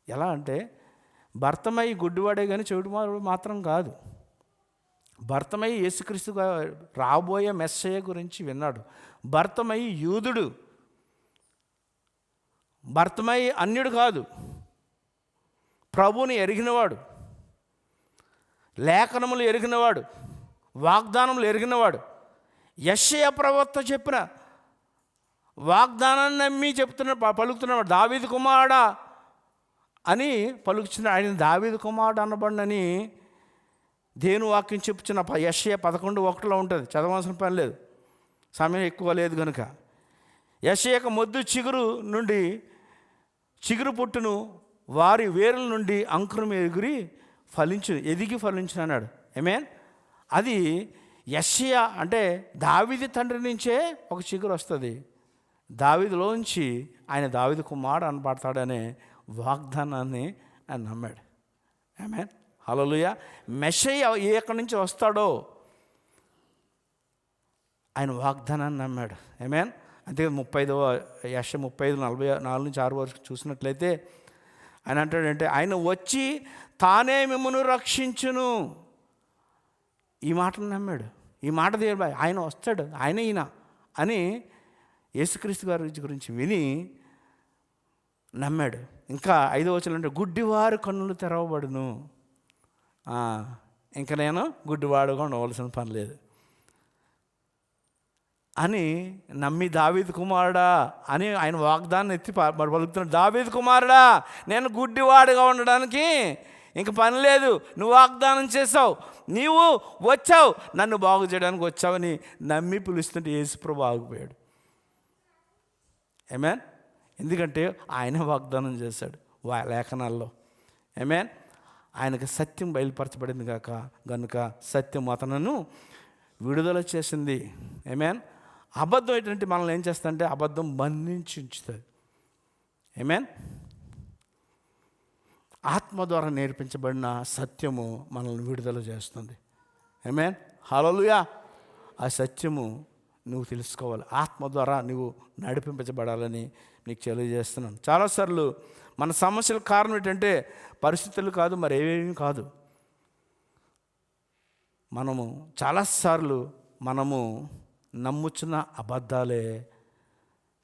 ఎలా అంటే, భర్తమయ్య గుడ్డివాడే కానీ చెవిటివాడు మాత్రం కాదు. భర్తమయ్య యేసుక్రీస్తుగా రాబోయే మెస్సయ్య గురించి విన్నాడు. భర్తమయ్య యూదుడు. భర్తమయ్య అన్యుడు కాదు, ప్రభువుని ఎరిగినవాడు, లేఖనములు ఎరిగినవాడు, వాగ్దానములు ఎరిగినవాడు. యెషయా ప్రవక్త చెప్పిన వాగ్దానాన్ని నమ్మి పలుకుతున్నవాడు. దావీదు కుమారుడా అని పలుకుతున్నాడు. ఆయన దావీదు కుమారుడు అనబడినని దేవుని వాక్యం చెప్పుచున్న యెషయా 11:1 ఉంటుంది. చదవాల్సిన పని లేదు, సమయం ఎక్కువ లేదు కనుక. యెషయా మొద్దు చిగురు పుట్టును, వారి వేరుల నుండి అంకురం ఎదిగి ఫలించును అన్నాడు. ఆమేన్. అది యెషయా అంటే దావీదు తండ్రి నుంచే ఒక చిగురు వస్తుంది. దావీదులోంచి ఆయన దావీదు కుమారుడు అనబడతాడనే వాగ్దానాన్ని ఆయన నమ్మాడు. ఆమేన్. హల్లెలూయా. మెస్సయ్య ఎక్కడి నుంచి వస్తాడో ఆయన వాగ్దానాన్ని నమ్మాడు. ఆమేన్. అంతే 35:45-44 వరకు చూసినట్లయితే ఆయన అంటాడంటే, ఆయన వచ్చి తానే మిమ్మల్ని రక్షించును. ఈ మాటలు నమ్మాడు. ఈ మాట దేవుడు ఆయన వస్తాడు, ఈయన అని యేసుక్రీస్తు గారి గురించి విని నమ్మాడు. ఇంకా 5వ వచనం అంటే, గుడ్డివారు కన్నులు తెరవబడును. ఇంకా నేను గుడ్డివాడుగా ఉండవలసిన పని లేదు అని నమ్మి, దావీదు కుమారుడా అని ఆయన వాగ్దాన్ని ఎత్తి పలుకుతున్నాడు. దావీదు కుమారుడా, నేను గుడ్డివాడుగా ఉండడానికి ఇంక పని లేదు, నువ్వు వాగ్దానం చేసావు, నీవు వచ్చావు, నన్ను బాగు చేయడానికి వచ్చావని నమ్మి పిలుస్తుంటే యేసుప్రభు ఆగిపోయాడు. ఆమేన్. ఎందుకంటే ఆయన వాగ్దానం చేశాడు లేఖనాల్లో. ఆమేన్. ఆయనకు సత్యం బయలుపరచబడింది గనుక సత్యం అతను విడుదల చేసింది. ఆమేన్. అబద్ధం ఏంటంటే మనల్ని ఏం చేస్తుందంటే అబద్ధం బంధించి ఉంచుతుంది. ఆమేన్. ఆత్మ ద్వారా నేర్పించబడిన సత్యము మనల్ని విడుదల చేస్తుంది. ఆమేన్. హల్లెలూయా. ఆ సత్యము నువ్వు తెలుసుకోవాలి, ఆత్మ ద్వారా నువ్వు నడిపించబడాలని నీకు తెలియజేస్తున్నాను. చాలాసార్లు మన సమస్యల కారణం ఏంటంటే పరిస్థితులు కాదు, మరి ఏమేమి కాదు. చాలాసార్లు మనము నమ్ముచున్న అబద్ధాలే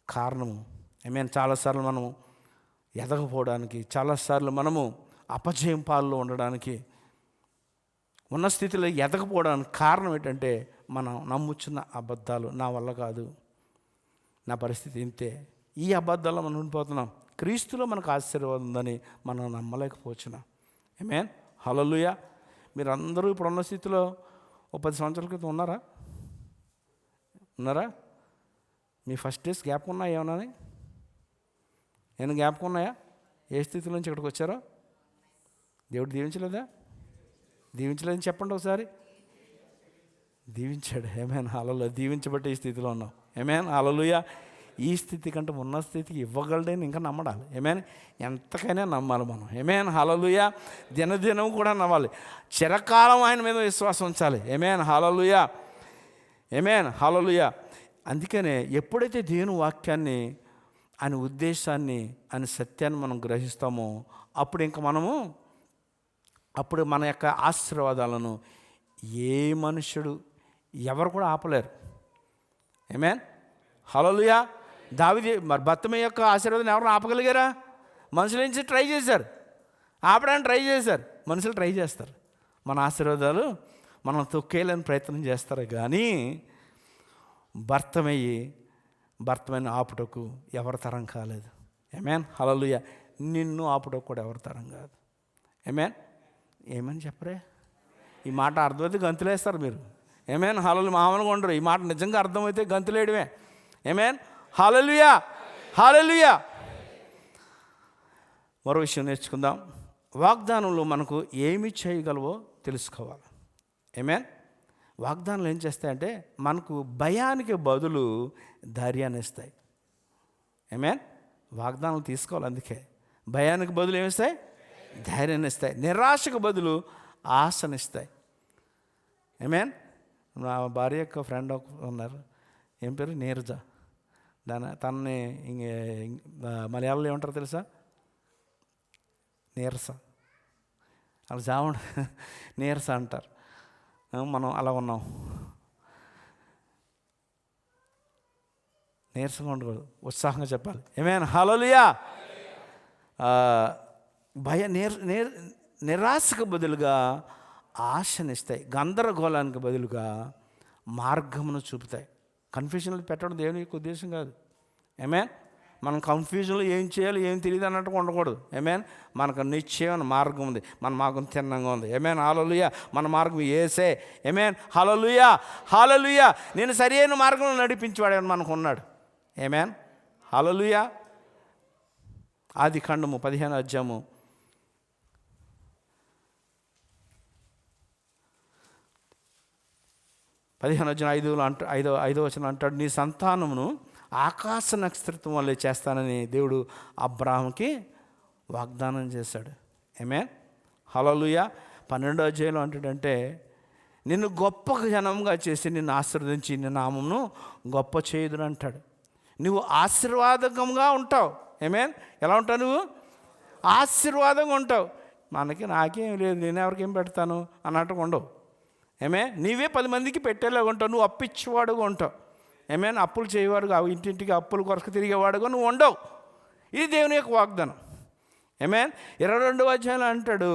కారణము. ఆమేన్. చాలాసార్లు మనము ఎదగపోవడానికి, చాలాసార్లు మనము అపజయం పాల్లో ఉండడానికి, ఉన్న స్థితిలో ఎదగపోవడానికి కారణం ఏంటంటే మనం నమ్ముచున్న అబద్ధాలు. నా వల్ల కాదు, నా పరిస్థితి ఇంతే, ఈ అబద్ధాల్లో మనం ఉండిపోతున్నాం. క్రీస్తులో మనకు ఆశీర్వాదం ఉందని మనం నమ్మలేకపోతున్నాం. ఆమేన్. హల్లెలూయా. మీరు అందరూ ఇప్పుడున్న స్థితిలో 10 సంవత్సరాల క్రితం ఉన్నారా? మీ ఫస్ట్ డేస్ జ్ఞాపకం ఉన్నాయా? ఏమైనా జ్ఞాపకం ఉన్నాయా? ఏ స్థితిలో నుంచి ఇక్కడికి వచ్చారో? దేవుడు దీవించలేదా? దీవించలేదని చెప్పండి ఒకసారి. దీవించాడు. ఏమేన్ హల్లెలూయా. దీవించబట్టి ఈ స్థితిలో ఉన్నాం. ఏమేన్ హల్లెలూయా. ఈ స్థితి కంటే ఉన్న స్థితికి ఇవ్వగలడని ఇంకా నమ్మడాలి. ఏమేన్ ఎంతకైనా నమ్మాలి మనం. ఏమేన్ హల్లెలూయా. దినదినం కూడా నమ్మాలి. చిరకాలం ఆయన మీద విశ్వాసం ఉంచాలి. ఏమేన్ హల్లెలూయా. ఏమేన్ హల్లెలూయా. అందుకనే ఎప్పుడైతే దేవుని వాక్యాన్ని, ఆయన ఉద్దేశాన్ని, ఆయన సత్యాన్ని మనం గ్రహిస్తామో అప్పుడు ఇంకా అప్పుడు మన యొక్క ఆశీర్వాదాలను ఏ మనుషుడు ఎవరు కూడా ఆపలేరు. ఆమేన్ హల్లెలూయా. దావీదు మరి బత్తిమయి యొక్క ఆశీర్వాదం ఎవరు ఆపగలిగారా? మనుషుల నుంచి ట్రై చేశారు, ఆపడానికి ట్రై చేశారు. మనుషులు ట్రై చేస్తారు, మన ఆశీర్వాదాలు మనం తొక్కేయాలని ప్రయత్నం చేస్తారు. కానీ భర్తమైన ఆపుటకు ఎవరి తరం కాలేదు. ఆమేన్ హల్లెలూయా. నిన్ను ఆపుటకు కూడా ఎవరి తరం కాదు. ఆమేన్. ఏమని చెప్పరే? ఈ మాట అర్థమైతే గంతులేస్తారు మీరు. ఆమేన్ హల్లెలూయా. మామూలుగా ఉండరు. ఈ మాట నిజంగా అర్థమైతే గంతులేయడమే. ఆమేన్ హల్లెలూయా. హల్లెలూయా. మరో విషయం నేర్చుకుందాం. వాగ్దానంలో మనకు ఏమి చేయగలవో తెలుసుకోవాలి. ఆమేన్. వాగ్దానాలు ఏం చేస్తాయంటే మనకు భయానికి బదులు ధైర్యాన్ని ఇస్తాయి. ఆమేన్. వాగ్దానాలు తీసుకోవాలి. అందుకే భయానికి బదులు ఏమిస్తాయి? ధైర్యాన్ని ఇస్తాయి. నిరాశకు బదులు ఆశనిస్తాయి. ఆమేన్. నా భార్య యొక్క ఫ్రెండ్ ఉన్నారు, ఏం పేరు? నీరజ. తనని మలయాళంలో ఏమంటారు తెలుసా? నీరస. అలా జావుండ నీరస అంటారు. మనం అలా ఉన్నాం. నీరసంగా ఉండకూడదు, ఉత్సాహంగా చెప్పాలి. ఆమేన్ హల్లెలూయా. నిరాశకు బదులుగా ఆశనిస్తాయి. గందరగోళానికి బదులుగా మార్గమును చూపుతాయి. కన్ఫ్యూజన్లు పెట్టడం దేవుని యొక్క ఉద్దేశం కాదు. ఆమేన్. మనం కన్ఫ్యూజన్లో ఏం చేయాలి, ఏం తెలియదు అన్నట్టుగా ఉండకూడదు. ఆమేన్. మనకు నిశ్చయమైన మార్గం ఉంది, మన మార్గం తిన్నంగా ఉంది. ఆమేన్ హల్లెలూయా. మన మార్గం యేసే. ఆమేన్ హల్లెలూయా. హల్లెలూయా. నేను సరైన మార్గంలో నడిపించేవాడు మనకు ఉన్నాడు. ఆమేన్ హల్లెలూయా. ఆదికాండము 15వ అధ్యాయము 5వ వచనం అంటాడు, నీ సంతానమును ఆకాశ నక్షత్రం వల్లే చేస్తానని దేవుడు అబ్రాహాముకి వాగ్దానం చేశాడు. ఆమేన్ హల్లెలూయా. 12వ అధ్యాయంలో అంటాడంటే నిన్ను గొప్ప జనంగా చేసి నిన్ను ఆశీర్వదించి నీ నామమును గొప్ప చేయుదును అంటాడు. నువ్వు ఆశీర్వాదకంగా ఉంటావు. ఆమేన్. ఎలా ఉంటావు? నువ్వు ఆశీర్వాదంగా ఉంటావు. నాకేం లేదు, నేను ఎవరికేం పెడతాను అన్నట్టుగా ఉండవు. నీవే 10 మందికి పెట్టేలాగా ఉంటావు. నువ్వు అప్పిచ్చేవాడుగా ఉంటావు. అప్పులు చేయవాడుగా, ఇంటింటికి అప్పుల కొరకు తిరిగేవాడుగా నువ్వు ఉండవు. ఇది దేవుని యొక్క వాగ్దానం. 22వ అధ్యాయంలో అంటాడు,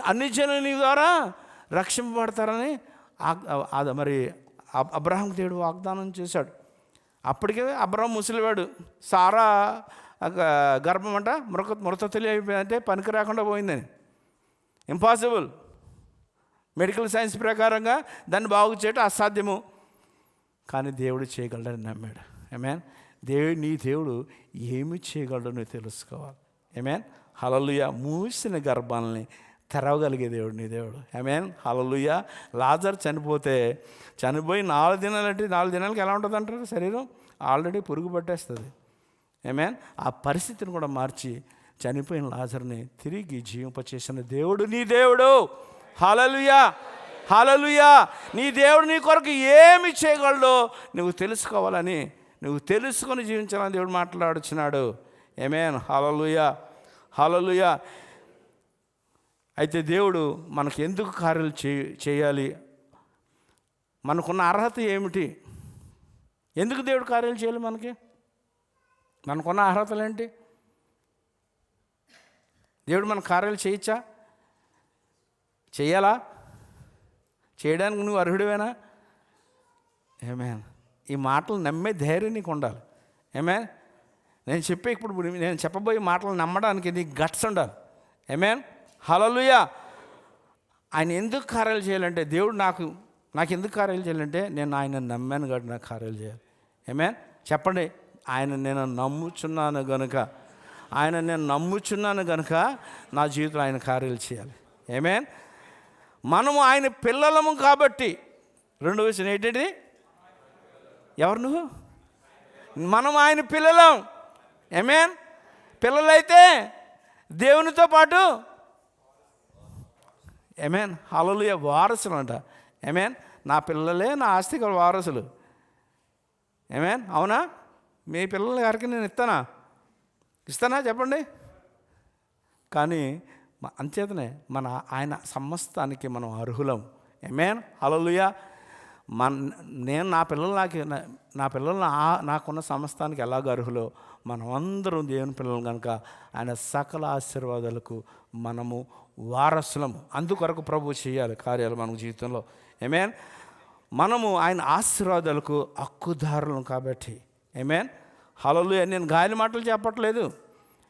అన్ని జనులు నీ ద్వారా రక్షింపబడతారని మరి అబ్రహాంకు దేవుడు వాగ్దానం చేశాడు. అప్పటికే అబ్రహాం ముసలివాడు. సారా గర్భం అంట మృత తెలియకపోయిందంటే పనికి రాకుండా పోయిందని. ఇంపాసిబుల్. మెడికల్ సైన్స్ ప్రకారంగా దాన్ని బాగు చేయడం అసాధ్యము. కానీ దేవుడు చేయగలడని నమ్మాడు. ఆమేన్. నీ దేవుడు ఏమి చేయగలడో నువ్వు తెలుసుకోవాలి. ఆమేన్ హల్లెలూయా. మూసిన గర్భాలని తెరవగలిగే దేవుడు నీ దేవుడు. ఆమేన్ హల్లెలూయా. లాజర్ చనిపోయి 4 దినాలు అంటే 4 దినాలకి ఎలా ఉంటుంది అంటారు? శరీరం ఆల్రెడీ పురుగు పట్టేస్తుంది. ఆమేన్. ఆ పరిస్థితిని కూడా మార్చి చనిపోయిన లాజర్ని తిరిగి జీవింపచేసిన దేవుడు నీ దేవుడు. హల్లెలూయా. హల్లెలూయా. నీ దేవుడు నీ కొరకు ఏమి చేయగలడో నువ్వు తెలుసుకోవాలని, నువ్వు తెలుసుకొని జీవించాలని దేవుడు మాట్లాడుచున్నాడు. ఆమేన్ హల్లెలూయా. హల్లెలూయా. అయితే దేవుడు మనకు ఎందుకు కార్యాలు చేయాలి? మనకున్న అర్హత ఏమిటి? ఎందుకు దేవుడు కార్యాలు చేయాలి? మనకున్న అర్హతలు ఏంటి? దేవుడు మన కార్యాలు చేయొచ్చా? చేయాలా? చేయడానికి నువ్వు అర్హుడివేనా? ఆమేన్. ఈ మాటలు నమ్మే ధైర్యం నీకు ఉండాలి. ఆమేన్. నేను చెప్పబోయే మాటలు నమ్మడానికి నీకు గట్స్ ఉండాలి. ఆమేన్ హల్లెలూయా. ఆయన ఎందుకు కార్యాలు చేయాలంటే, దేవుడు నాకు ఎందుకు కార్యాలు చేయాలంటే నేను ఆయన నమ్మాను కాబట్టి నాకు కార్యాలు చేయాలి. ఆమేన్ చెప్పండి. నేను నమ్ముచున్నాను గనుక నా జీవితంలో ఆయన కార్యాలు చేయాలి. ఆమేన్. మనము ఆయన పిల్లలము కాబట్టి, రెండో విషయం ఏంటంటే, ఎవరు నువ్వు? మనం ఆయన పిల్లలం. ఆమేన్. పిల్లలైతే దేవునితో పాటు ఆమేన్ హల్లెలూయా వారసులు అంట. ఆమేన్. నా పిల్లలే నా ఆస్తికి వారసులు. ఆమేన్. అవునా? మీ పిల్లల గారికి నేను ఇస్తానా చెప్పండి. కానీ అంచేతనే ఆయన సమస్తానికి మనం అర్హులం. ఆమేన్ హల్లెలూయా. నేను నా పిల్లలు నాకున్న సమస్తానికి ఎలాగ అర్హులో, మనం అందరం దేవుని పిల్లలు కనుక ఆయన సకల ఆశీర్వాదాలకు మనము వారసులము. అందుకొరకు ప్రభు చేయాలి కార్యాలు మన జీవితంలో. ఆమేన్. మనము ఆయన ఆశీర్వాదాలకు హక్కుదారులం కాబట్టి. ఆమేన్ హల్లెలూయా. నేను గాలి మాటలు చెప్పట్లేదు.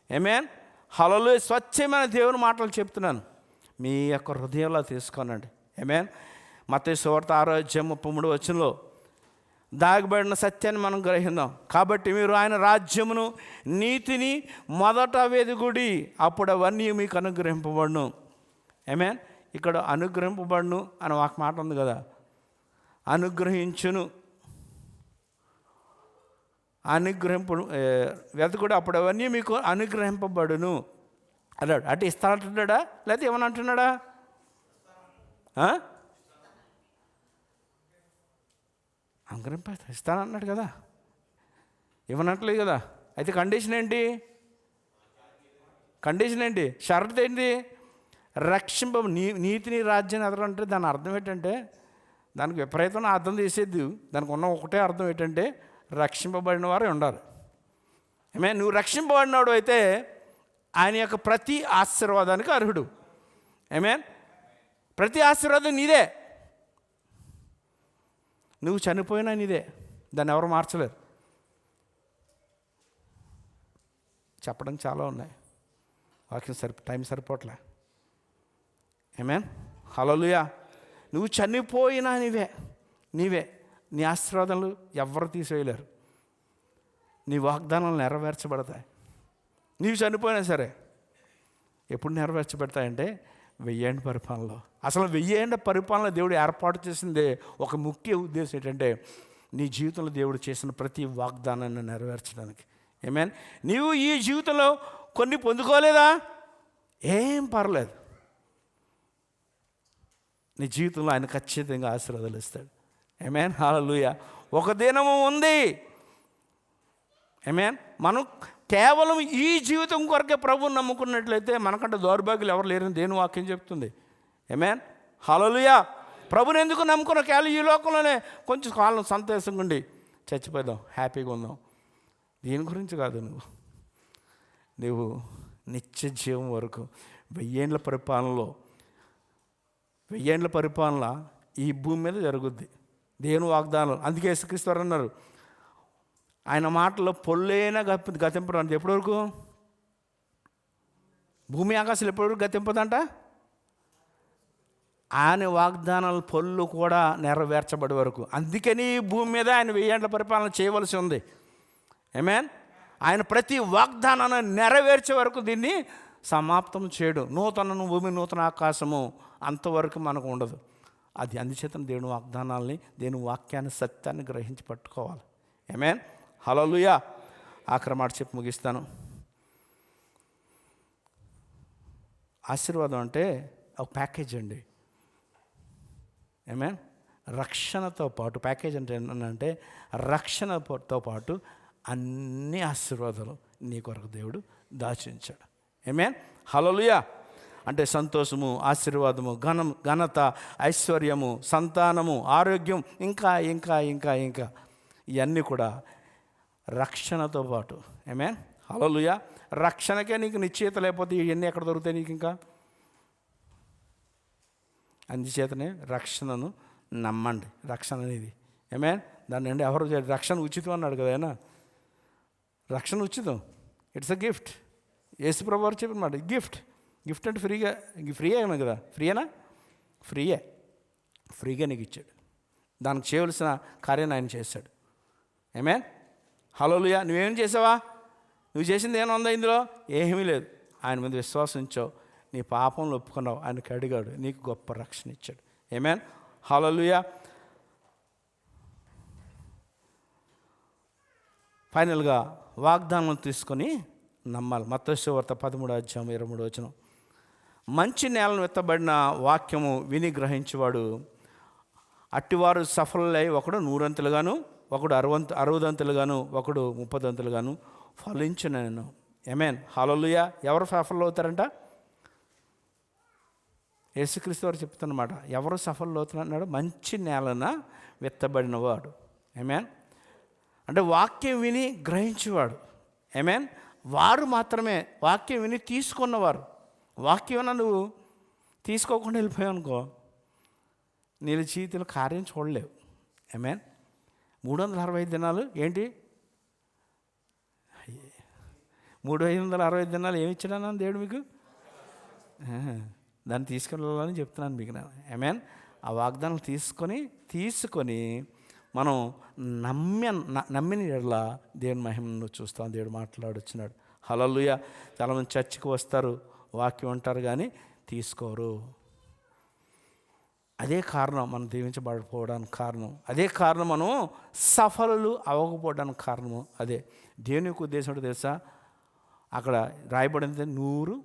ఆమేన్ హల్లెలూయా. స్వచ్ఛమైన దేవుని మాటలు చెప్తున్నాను, మీ యొక్క హృదయంలో తీసుకోనండి. ఆమేన్. మత్తయి సువార్త 6:33 దాగబడిన సత్యాన్ని మనం గ్రహిద్దాం. కాబట్టి మీరు ఆయన రాజ్యమును నీతిని మొదట వెదుగుడి, అప్పుడు అవన్నీ మీకు అనుగ్రహింపబడును. ఆమేన్. ఇక్కడ అనుగ్రహింపబడును అని ఒక మాట ఉంది కదా, అనుగ్రహించును, వెతుకుడు, అప్పుడు అవన్నీ మీకు అనుగ్రహింపబడును అన్నాడు. అంటే ఇస్తానంటున్నాడా లేకపోతే ఏమని అంటున్నాడా? ఇస్తానన్నాడు కదా, ఇవ్వనట్లేదు కదా. అయితే కండిషన్ ఏంటి? షరత్ ఏంటి? నీతిని రాజ్యాన్ని ఎదరంటే దాని అర్థం ఏంటంటే, దానికి విపరీతమైన అర్థం తీసేది. దానికి ఉన్న ఒకటే అర్థం ఏంటంటే, రక్షింపబడిన వారే ఉండాలి. నువ్వు రక్షింపబడినవాడు అయితే ఆయన యొక్క ప్రతి ఆశీర్వాదానికి అర్హుడు. ప్రతి ఆశీర్వాదం నీదే. నువ్వు చనిపోయినా నీదే, దాన్ని ఎవరు మార్చలేరు. చెప్పడం చాలా ఉన్నాయి, వాక్యం టైం సరిపోవట్లే. హల్లెలూయా. నువ్వు చనిపోయినా నీవే. నీ ఆశీర్వాదాలు ఎవ్వరు తీసేయలేరు. నీ వాగ్దానాలు నెరవేర్చబడతాయి. నీవు చనిపోయినా సరే ఎప్పుడు నెరవేర్చబడతాయంటే 1000 ఏళ్ళ పరిపాలనలో. అసలు 1000 ఏళ్ళ పరిపాలన దేవుడు ఏర్పాటు చేసిందే ఒక ముఖ్య ఉద్దేశం ఏంటంటే, నీ జీవితంలో దేవుడు చేసిన ప్రతి వాగ్దానాన్ని నెరవేర్చడానికి. నీవు ఈ జీవితంలో కొన్ని పొందుకోలేదా? ఏం పర్లేదు, నీ జీవితంలో ఆయన ఖచ్చితంగా ఆశీర్వాదాలు ఇస్తాడు. హల్లెలూయా. ఒక దినము ఉంది. మనం కేవలం ఈ జీవితం కొరకే ప్రభువుని నమ్ముకున్నట్లయితే మనకంటే దౌర్భాగ్యులు ఎవరు లేరని దేవుని వాక్యం చెప్తుంది. హల్లెలూయా. ప్రభుని ఎందుకు నమ్ముకున్న? కేవలం ఈ లోకంలోనే కొంచెం కాలం సంతోషంగా ఉండి చచ్చిపోదాం, హ్యాపీగా ఉందాం. దీని గురించి కాదు. నువ్వు నిత్య జీవం వరకు 1000 ఏళ్ళ పరిపాలనలో 1000 ఏళ్ళ పరిపాలన ఈ భూమి మీద జరుగుద్ది. దేవుని వాగ్దానం. అందుకే యేసుక్రీస్తు వారు అన్నారు, ఆయన మాటల్లో పొల్లైనా గతింపడం అంటే ఎప్పటి వరకు? భూమి ఆకాశాలు ఎప్పటి వరకు గతింపదంట? ఆయన వాగ్దానాల పొల్లు కూడా నెరవేర్చబడే వరకు. అందుకని భూమి మీద ఆయన 1000 ఏళ్ళ పరిపాలన చేయవలసి ఉంది. ఆయన ప్రతి వాగ్దానాన్ని నెరవేర్చే వరకు దీన్ని సమాప్తం చేయడు. నూతన భూమి నూతన ఆకాశము అంతవరకు మనకు ఉండదు. అది అందుచేత దేవుని వాగ్దానాల్ని, దేవుని వాక్యాన్ని, సత్యాన్ని గ్రహించి పట్టుకోవాలి. హల్లెలూయా. ఆఖరి మాట చెప్పి ముగిస్తాను. ఆశీర్వాదం అంటే ఒక ప్యాకేజ్ అండి. రక్షణతో పాటు ప్యాకేజ్ అంటే ఏంటంటే, రక్షణతో పాటు అన్ని ఆశీర్వాదాలు నీ కొరకు దేవుడు దాచించాడు. హల్లెలూయా. అంటే సంతోషము, ఆశీర్వాదము, ఘనత, ఐశ్వర్యము, సంతానము, ఆరోగ్యం, ఇంకా ఇంకా ఇంకా ఇంకా ఇవన్నీ కూడా రక్షణతో పాటు. హల్లెలూయా. రక్షణకే నీకు నిశ్చయిత లేకపోతే ఇవన్నీ ఎక్కడ దొరుకుతాయి నీకు? ఇంకా అందుచేతనే రక్షణను నమ్మండి. రక్షణ అనేది దాన్ని అండి ఎవరు రక్షణ ఉచితం అన్నాడు కదా ఆయన. రక్షణ ఉచితం, ఇట్స్ అ గిఫ్ట్. యేసు ప్రభువు వారు చెప్పినమాట, గిఫ్ట్ అంటే ఫ్రీగా ఏమో కదా. ఫ్రీగా నీకు ఇచ్చాడు. దానికి చేయవలసిన కార్యాన్ని ఆయన చేశాడు. హల్లెలూయా. నువ్వేం చేసావా? నువ్వు చేసింది ఏమైనా ఉందా ఇందులో? ఏమీ లేదు. ఆయన మీద విశ్వాసం ఉంచావు, నీ పాపంలో ఒప్పుకున్నావు, ఆయనకి అడిగాడు, నీకు గొప్ప రక్షణ ఇచ్చాడు. ఆమేన్. హల్లెలూయా. ఫైనల్గా వాగ్దానం తీసుకొని నమ్మాలి. మత్తయి సువార్త 13:23. మంచి నేలను విత్తబడిన వాక్యము విని గ్రహించేవాడు అట్టివారు సఫలులై ఒకడు 100 ఒకడు 60 ఒకడు 30 ఫలించునను. ఆమేన్. హల్లెలూయా. ఎవరు సఫలు అవుతారంట? యేసుక్రీస్తు వారు చెప్తున్నమాట. ఎవరు సఫలు అవుతున్నాడు? మంచి నేలన విత్తబడిన వాడు. ఆమేన్. అంటే వాక్యం విని గ్రహించేవాడు. ఆమేన్. వారు మాత్రమే వాక్యం విని తీసుకున్నవారు. వాక్యం నువ్వు తీసుకోకుండా వెళ్ళిపోయావు అనుకో, నీ జీవితంలో కార్యం చూడలేవు. ఆమేన్. 365 దినాలు ఏంటి? 365 దినాలు ఏమి ఇచ్చాడన్నా దేవుడు మీకు? దాన్ని తీసుకెళ్ళాలని చెప్తున్నాను మీకు నేను. ఆమేన్. ఆ వాగ్దానం తీసుకొని మనం నమ్మిన ఎడల దేవుని మహిమను చూస్తాం. దేవుడు మాట్లాడొచ్చినాడు. హల్లెలూయా. చాలామంది చర్చికి వస్తారు, వాక్యం అంటారు కానీ తీసుకోరు. అదే కారణం మనం దీవించబడిపోవడానికి కారణం. అదే కారణం మనం సఫలులు అవ్వకపోవడానికి కారణము అదే. దేవుని యొక్క ఉద్దేశం ఏంటో తెలుసా? అక్కడ రాయబడింది 100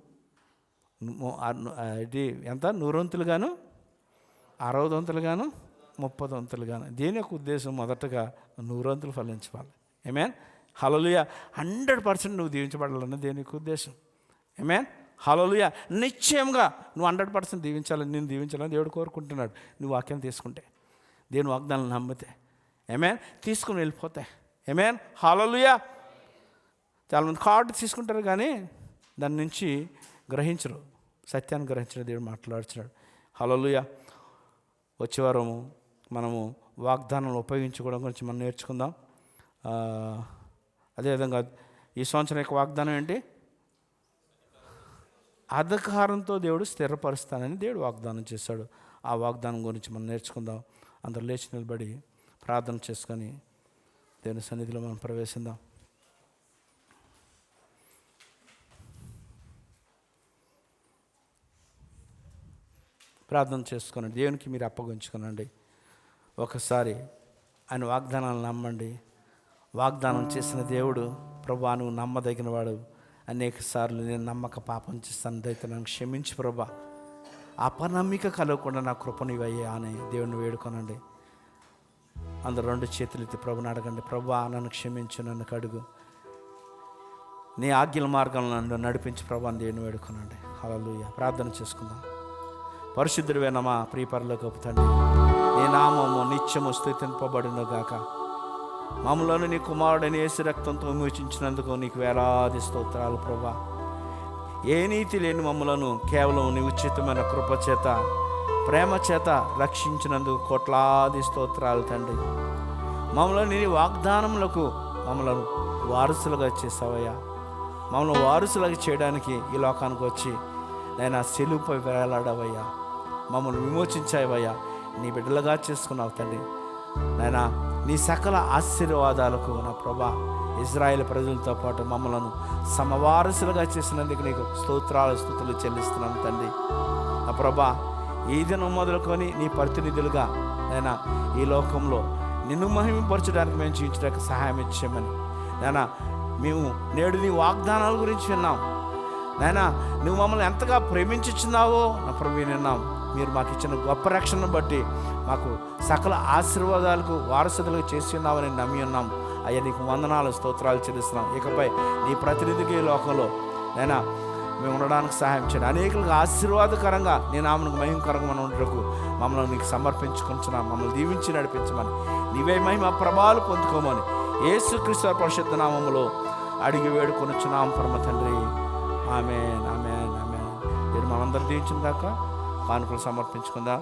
ఎంత 100 60 30 దేని యొక్క ఉద్దేశం? మొదటగా 100 ఫలించాలి. ఆమేన్. హల్లెలూయా. 100% నువ్వు దీవించబడాలన్న దేని యొక్క ఉద్దేశం. ఆమేన్. హల్లెలూయా. నిశ్చయంగా నువ్వు 100% దీవించాలని, నేను దీవించాలని దేవుడు కోరుకుంటున్నాడు. నువ్వు వాక్యం తీసుకుంటే, దేవుని వాగ్దానం నమ్మితే. ఆమేన్. తీసుకుని వెళ్ళిపోతాయి. ఆమేన్. హల్లెలూయా. చాలామంది కార్డు తీసుకుంటారు కానీ దాని నుంచి గ్రహించరు, సత్యాన్ని గ్రహించిన దేవుడు మాట్లాడుతున్నాడు. హల్లెలూయా. వచ్చేవారము మనము వాగ్దానాలు ఉపయోగించుకోవడం గురించి మనం నేర్చుకుందాం. అదేవిధంగా ఈ సంవత్సరం యొక్క వాగ్దానం ఏంటి? అధికారంతో దేవుడు స్థిరపరుస్తానని దేవుడు వాగ్దానం చేశాడు. ఆ వాగ్దానం గురించి మనం నేర్చుకుందాం. అందరూ లేచి నిలబడి ప్రార్థన చేసుకొని దేవుని సన్నిధిలో మనం ప్రవేశిద్దాం. ప్రార్థన చేసుకునండి. దేవునికి మీరు అప్పగించుకునండి. ఒకసారి ఆయన వాగ్దానాలు నమ్మండి. వాగ్దానం చేసిన దేవుడు, ప్రభా నువ్వు నమ్మదగిన వాడు, అనేక సార్లు నేను నమ్మక పాపం చేస్తాను, దయతో నన్ను క్షమించి ప్రభా, అపనమ్మిక కలగకుండా నా కృపనివయ్యా అని దేవుని వేడుకొనండి. అందరు 2 చేతులు ఎత్తి ప్రభుని అడగండి. ప్రభా నన్ను క్షమించు, నన్ను కడుగు, నీ ఆజ్ఞల మార్గంలో నన్ను నడిపించి ప్రభా అని దేవుని వేడుకొనండి. హల్లెలూయా. ప్రార్థన చేసుకుందాం. పరిశుద్ధుడైన మా ప్రియ పరలోకపు తండ్రి, నీ నామము నిత్యము స్తుతింపబడును గాక. మమ్మలను నీ కుమారుడైన యేసు రక్తంతో విమోచించినందుకు నీకు వేలాది స్తోత్రాలు ప్రభా. ఏ నీతి లేని మమ్మలను కేవలం నీ ఉచితమైన కృప చేత, ప్రేమ చేత రక్షించినందుకు కోట్లాది స్తోత్రాలు తండ్రి. మమ్మల్ని నీ వాగ్దానములకు మమ్మలను వారసులుగా చేసావయ్యా. మమ్మల్ని వారసులుగా చేయడానికి ఈ లోకానికి వచ్చి నైనా సెలువుపై వేలాడవయ్యా. మమ్మల్ని విమోచించావయ్యా. నీ బిడ్డలుగా చేసుకున్నావు తండ్రి. నైనా నీ సకల ఆశీర్వాదాలకు నా ప్రభా, ఇజ్రాయేల్ ప్రజలతో పాటు మమ్మలను సమవారసులుగా చేసినందుకు నీకు స్తుతులు చెల్లిస్తున్నాను తండ్రి. నా ప్రభా, ఈ దినం మొదలుకొని నీ ప్రతినిధులుగా నైనా ఈ లోకంలో నిన్ను మహిమపరచడానికి మేము జీవించడానికి సహాయం ఇచ్చామని నైనా మేము నేడు నీ వాగ్దానాల గురించి విన్నాం. నైనా నువ్వు మమ్మల్ని ఎంతగా ప్రేమించుచున్నావో నా ప్రభు విన్నాం. మీరు మాకు ఇచ్చిన గొప్ప రక్షణను బట్టి మాకు సకల ఆశీర్వాదాలకు వారసులుగా చేసి ఉన్నామని నమ్మి ఉన్నాం. అయ్యా నీకు వందనాలు స్తోత్రాలు చెల్లిస్తున్నాం. ఇకపై నీ ప్రతినిధికి ఈ లోకంలో నైనా మేము ఉండడానికి సహాయం చేయండి. అనేకులకు ఆశీర్వాదకరంగా నీ నామమునకు మహిమకరంగా మనం ఉండటకు మమ్మల్ని నీకు సమర్పించుకుంటున్నాం. మమ్మల్ని దీవించి నడిపించమని, నీవే మహిమ ప్రభావాలు పొందుకోమని యేసుక్రీస్తు పరిశుద్ధ నామములో అడిగి వేడుకొనుచున్నాం పరమ తండ్రి. ఆమేన్, ఆమేన్, ఆమేన్. మీరు మనందరూ దీవించిన దాకా కానుకలు సమర్పించుకుందా.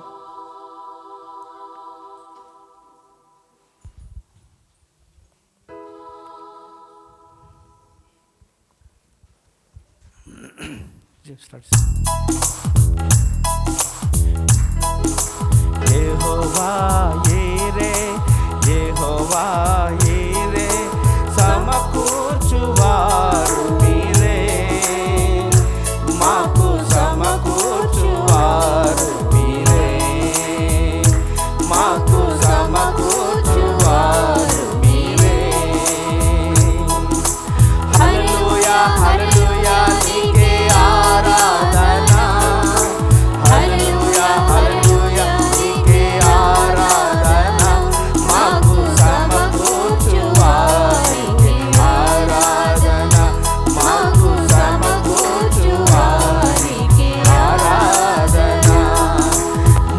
యెహోవా యీరే, యెహోవా యీరే, సమకూర్చువారు మీరే, మాకు సమకూర్చువారు సమకూర్చువారు మీరే. హల్లెలూయా హల్లెలూయా నీకే ఆరాధన. హల్లెలూయా హల్లెలూయా నీకే ఆరాధన. మాకు సమకూర్చువారికి ఆరాధన. మాకు సమకూర్చువారికి ఆరాధన.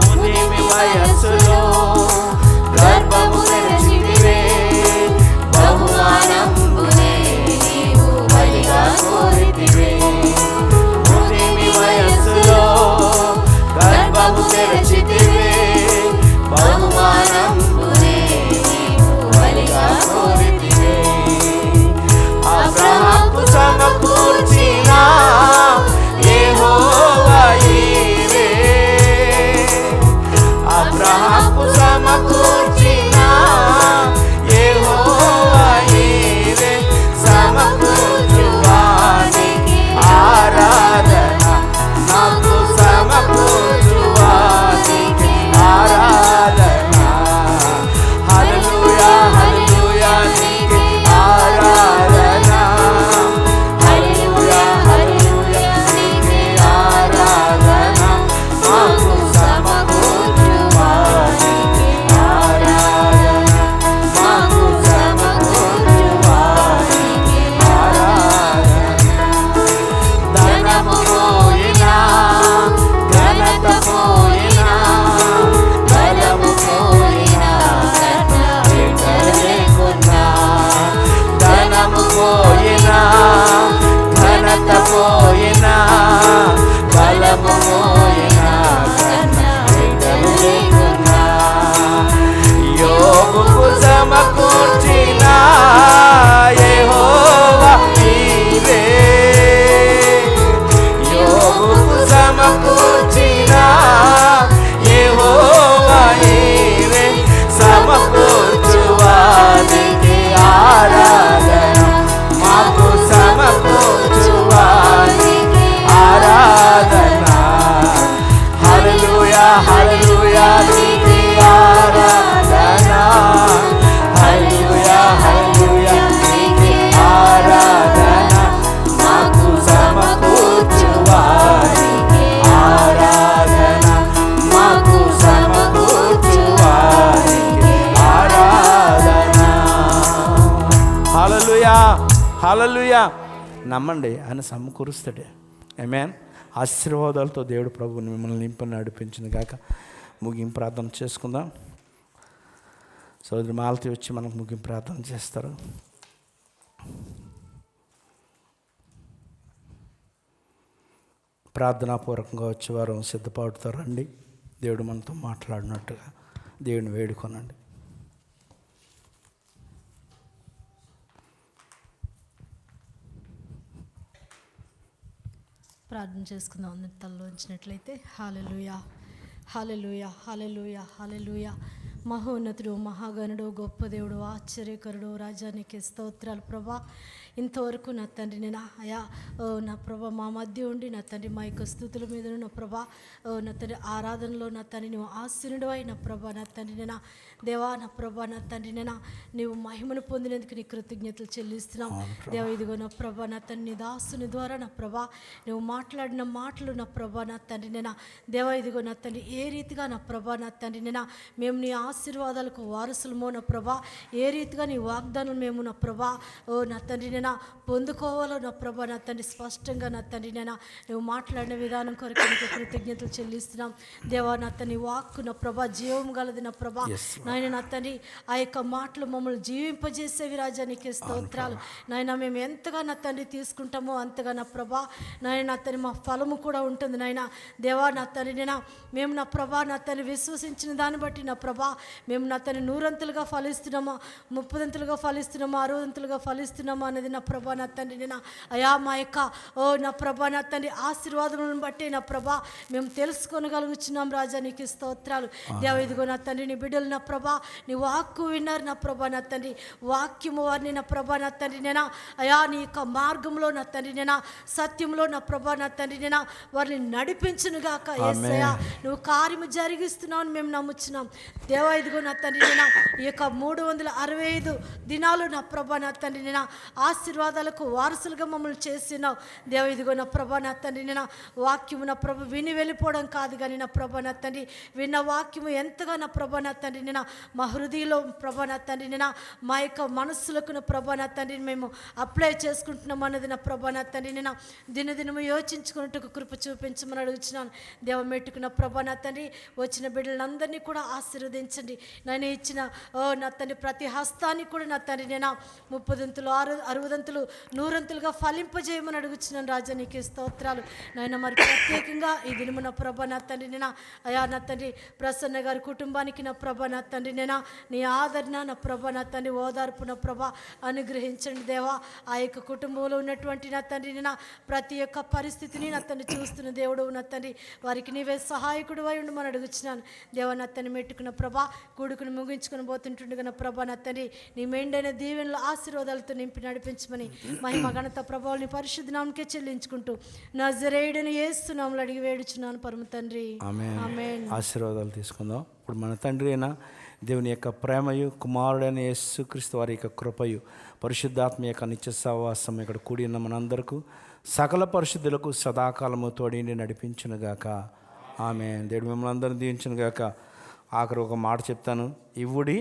ముదిమి వయస్సులో గర్భము తెరచితివే. బహుమానంబునే నీవు బలిగా కోరితివే. ముదిమి వయస్సులో గర్భము తెరచితివే. బహుమానంబునే నీవు బలిగా కోరితివే. అబ్రహాముకు సమకూర్చిన యెహోవా ఈరే. అబ్రహాముకు సమకూర్చిన యెహోవా ఈరే. సమకూర్చువానికి ఆరాధన. నాకు సమకూర్చువానికి ఆరాధన. హల్లెలూయా హల్లెలూయా నీకే ఆరాధన. హల్లెలూయా హల్లెలూయా నీకే ఆరాధన. మాకు సమకూర్చువానికి ఆరాధన. మాకు సమకూర్చువానికి ఆరాధన. ధనము పోయినా ఘనత పోయినా బలము పోయినా లేకున్నా. ధనము పోయినా ఘనత పోయినా బలము పోయినా లేకున్నా. యోబుకు సమకూర్చిన యెహోవా ఈరే. యోబుకు సమకూర్చిన యెహోవా ఈరే. సమకూర్చువానికి ఆరాధన. మాకు సమకూర్చువానికి ఆరాధన. హల్లెలూయా హల్లెలూయా నీకే ఆరాధన. హల్లెలూయా హల్లెలూయా నీకే ఆరాధన. మాకు సమకూర్చువానికి ఆరాధన. మాకు సమకూర్చువానికి ఆరాధన. హల్లెలూయా హల్లెలూయా. నమ్మండి, ఆయన సమకూరుస్తాడే. ఆమేన్. ఆశీర్వాదాలతో దేవుడు ప్రభువుని మిమ్మల్ని నింపని నడిపించిన గాక. ముగింపు ప్రార్థన చేసుకుందాం. సోదరి మాలతి వచ్చి మనకు ముగింపు ప్రార్థన చేస్తారు. ప్రార్థనాపూర్వకంగా వచ్చేవారు సిద్ధపడుతూ రండి. దేవుడు మనతో మాట్లాడినట్టుగా దేవుని వేడుకొనండి. ప్రార్థన చేసుకుందాం. అందరి తలలో ఉంచినట్లయితే. హల్లెలూయా హల్లెలూయా హల్లెలూయా హల్లెలూయా. మహోన్నతుడు, మహాగణుడు, గొప్ప దేవుడు, ఆశ్చర్యకరుడు, రాజానికి స్తోత్రాలు ప్రభా. ఇంతవరకు నా తండ్రి నేను అయా నా ప్రభా మా మధ్య ఉండి నా తండ్రి మా యొక్క స్థుతుల మీద నా ప్రభా నా తండ్రి ఆరాధనలో నా తండ్రి నువ్వు ఆశీనుడు అయిన ప్రభా నా తండ్రి నేను దేవా నా ప్రభా నా తండ్రి నేను నీవు మహిమను పొందినందుకు నీ కృతజ్ఞతలు చెల్లిస్తున్నాం దేవా. ఇదిగో నా ప్రభా నా తండ్రి నీ దాసుని ద్వారా నా ప్రభా నువ్వు మాట్లాడిన మాటలు నా ప్రభా నా తండ్రి నేను దేవా ఇదిగో నా తండ్రి ఏ రీతిగా నా ప్రభా నా తండ్రి నేను మేము నీ ఆశీర్వాదాలకు వారసులమో నా ప్రభా, ఏ రీతిగా నీ వాగ్దానం మేము నా ప్రభా నా తండ్రి నేను పొందుకోవాలో నా ప్రభా నా తండ్రి స్పష్టంగా నా తండ్రి నేను నువ్వు మాట్లాడిన విధానం కొరకు నీకు కృతజ్ఞతలు చెల్లిస్తున్నాం దేవా. నా తండ్రి వాక్కు నా ప్రభా జీవం గలది నా ప్రభా నాయన నా తండ్రి ఆ యొక్క మాటలు మమ్మల్ని జీవింపజేసేవి రాజా నీకే స్తోత్రాలు నాయన. మేము ఎంతగా నా తండ్రి తీసుకుంటామో అంతగా నా ప్రభా నాయన నా తండ్రి మా ఫలము కూడా ఉంటుంది నాయన దేవా. నా తండ్రి నేను మేము నా ప్రభా నా తండ్రి విశ్వసించిన దాన్ని బట్టి నా ప్రభా మేము నా తండ్రి 100 అంతులుగా ఫలిస్తున్నామా, 30 అంతులుగా ఫలిస్తున్నామా, 60 అంతులుగా ఫలిస్తున్నామా అనేది నా ప్రభా నా తండ్రి నేను అయా మా యొక్క నా ప్రభా నా తండ్రి ఆశీర్వాదములను బట్టి నా ప్రభా మేము తెలుసుకోగలుగుతున్నాం రాజా, నీకు స్తోత్రాలు దేవ. ఇదిగో నా తండ్రి నీ బిడ్డలు నా ప్రభా నీ వాక్కు విన్నారు నా ప్రభా నా తండ్రి, వాక్యము వారిని నా ప్రభా నా తండ్రి నేను అయా నీ యొక్క మార్గంలో నా తండ్రి నేను సత్యంలో నా ప్రభా నా తండ్రి నేను వారిని నడిపించునుగాక. యేసయ్యా నువ్వు కార్యము జరిగిస్తున్నావు మేము నమ్ముచున్నాం దేవ. ఇదిగో నా తండ్రి నేను ఈ యొక్క 365 దినాలు నా ప్రభా నా తండ్రి నేను ఆశీర్వాదాలకు వారసులుగా మమ్మల్ని చేస్తున్నావు దేవ. ఇదిగో నా ప్రభా నా తండ్రి నేను వాక్యము నా ప్రభు విని వెళ్ళిపోవడం కాదు కానీ నా ప్రభా నా తండ్రి విన్న వాక్యము ఎంతగా నా ప్రభా నా తండ్రి నేను మా హృదయంలో ప్రభా నా తండ్రి నేను మా యొక్క మనస్సులకు నా ప్రభా నా తండ్రిని మేము అప్లై చేసుకుంటున్నాం అన్నది నా ప్రభా నా తండ్రి నేను దినదినము యోచించుకున్నట్టుకు కృప చూపించమని అడుగుతున్నాను దేవ. మెట్టుకున్న ప్రభా నా తండ్రి వచ్చిన బిడ్డలందరినీ కూడా ఆశీర్వదించండి. నేను ఇచ్చిన నా తండ్రి ప్రతి హస్తాన్ని కూడా నా తండ్రి నేను 30 60 100 ఫలింపజేయమని అడుగుతున్నాను రాజా, నీకు స్తోత్రాలు నాయన. మరి ప్రత్యేకంగా ఈ దినము నా ప్రభా నా తండ్రి నేను అయా నా తండ్రి ప్రసన్న గారి కుటుంబానికి నా ప్రభా నా తండ్రి నేను నీ ఆదరణ నా ప్రభా నా తండ్రి ఓదార్పు నా ప్రభా అనుగ్రహించండి దేవా. ఆ యొక్క కుటుంబంలో ఉన్నటువంటి నా తండ్రి నేను ప్రతి ఒక్క పరిస్థితిని నా తండ్రి చూస్తున్న దేవుడు నా తండ్రి వారికి నీవే సహాయకుడు అయి ఉండమని అడుగుతున్నాను దేవా. నా తండ్రి మెట్టుకున్న ప్రభా కూడుకుని ముగించుకుని పోతుంటుండగా నా ప్రభా నా తండ్రి నీ మెండైన దీవెనలు ఆశీర్వాదాలతో నింపి నడిపించమని మహిమ ఘనత ప్రభావాన్ని పరిశుద్ధ నామకే చెల్లించుకుంటూ నజరేయుడని యేసు నామములో అడిగి వేడుచున్నాను పరమ తండ్రి, ఆమేన్. ఆశీర్వాదాలు తీసుకుందాం. ఇప్పుడు మన తండ్రి అయిన దేవుని యొక్క ప్రేమయు కుమారుడైన యేసుక్రీస్తు వారి యొక్క కృపయు పరిశుద్ధాత్మ యొక్క నిత్య సహవాసం ఇక్కడ కూడి ఉన్న మనందరకు సకల పరిశుద్ధులకు సదాకాలము తోడిండి నడిపించునుగాక. ఆమేన్. దేవుడు మిమ్మల్ని అందరిని దీవించునుగాక. ఆఖరి ఒక మాట చెప్తాను, ఇవ్వుడి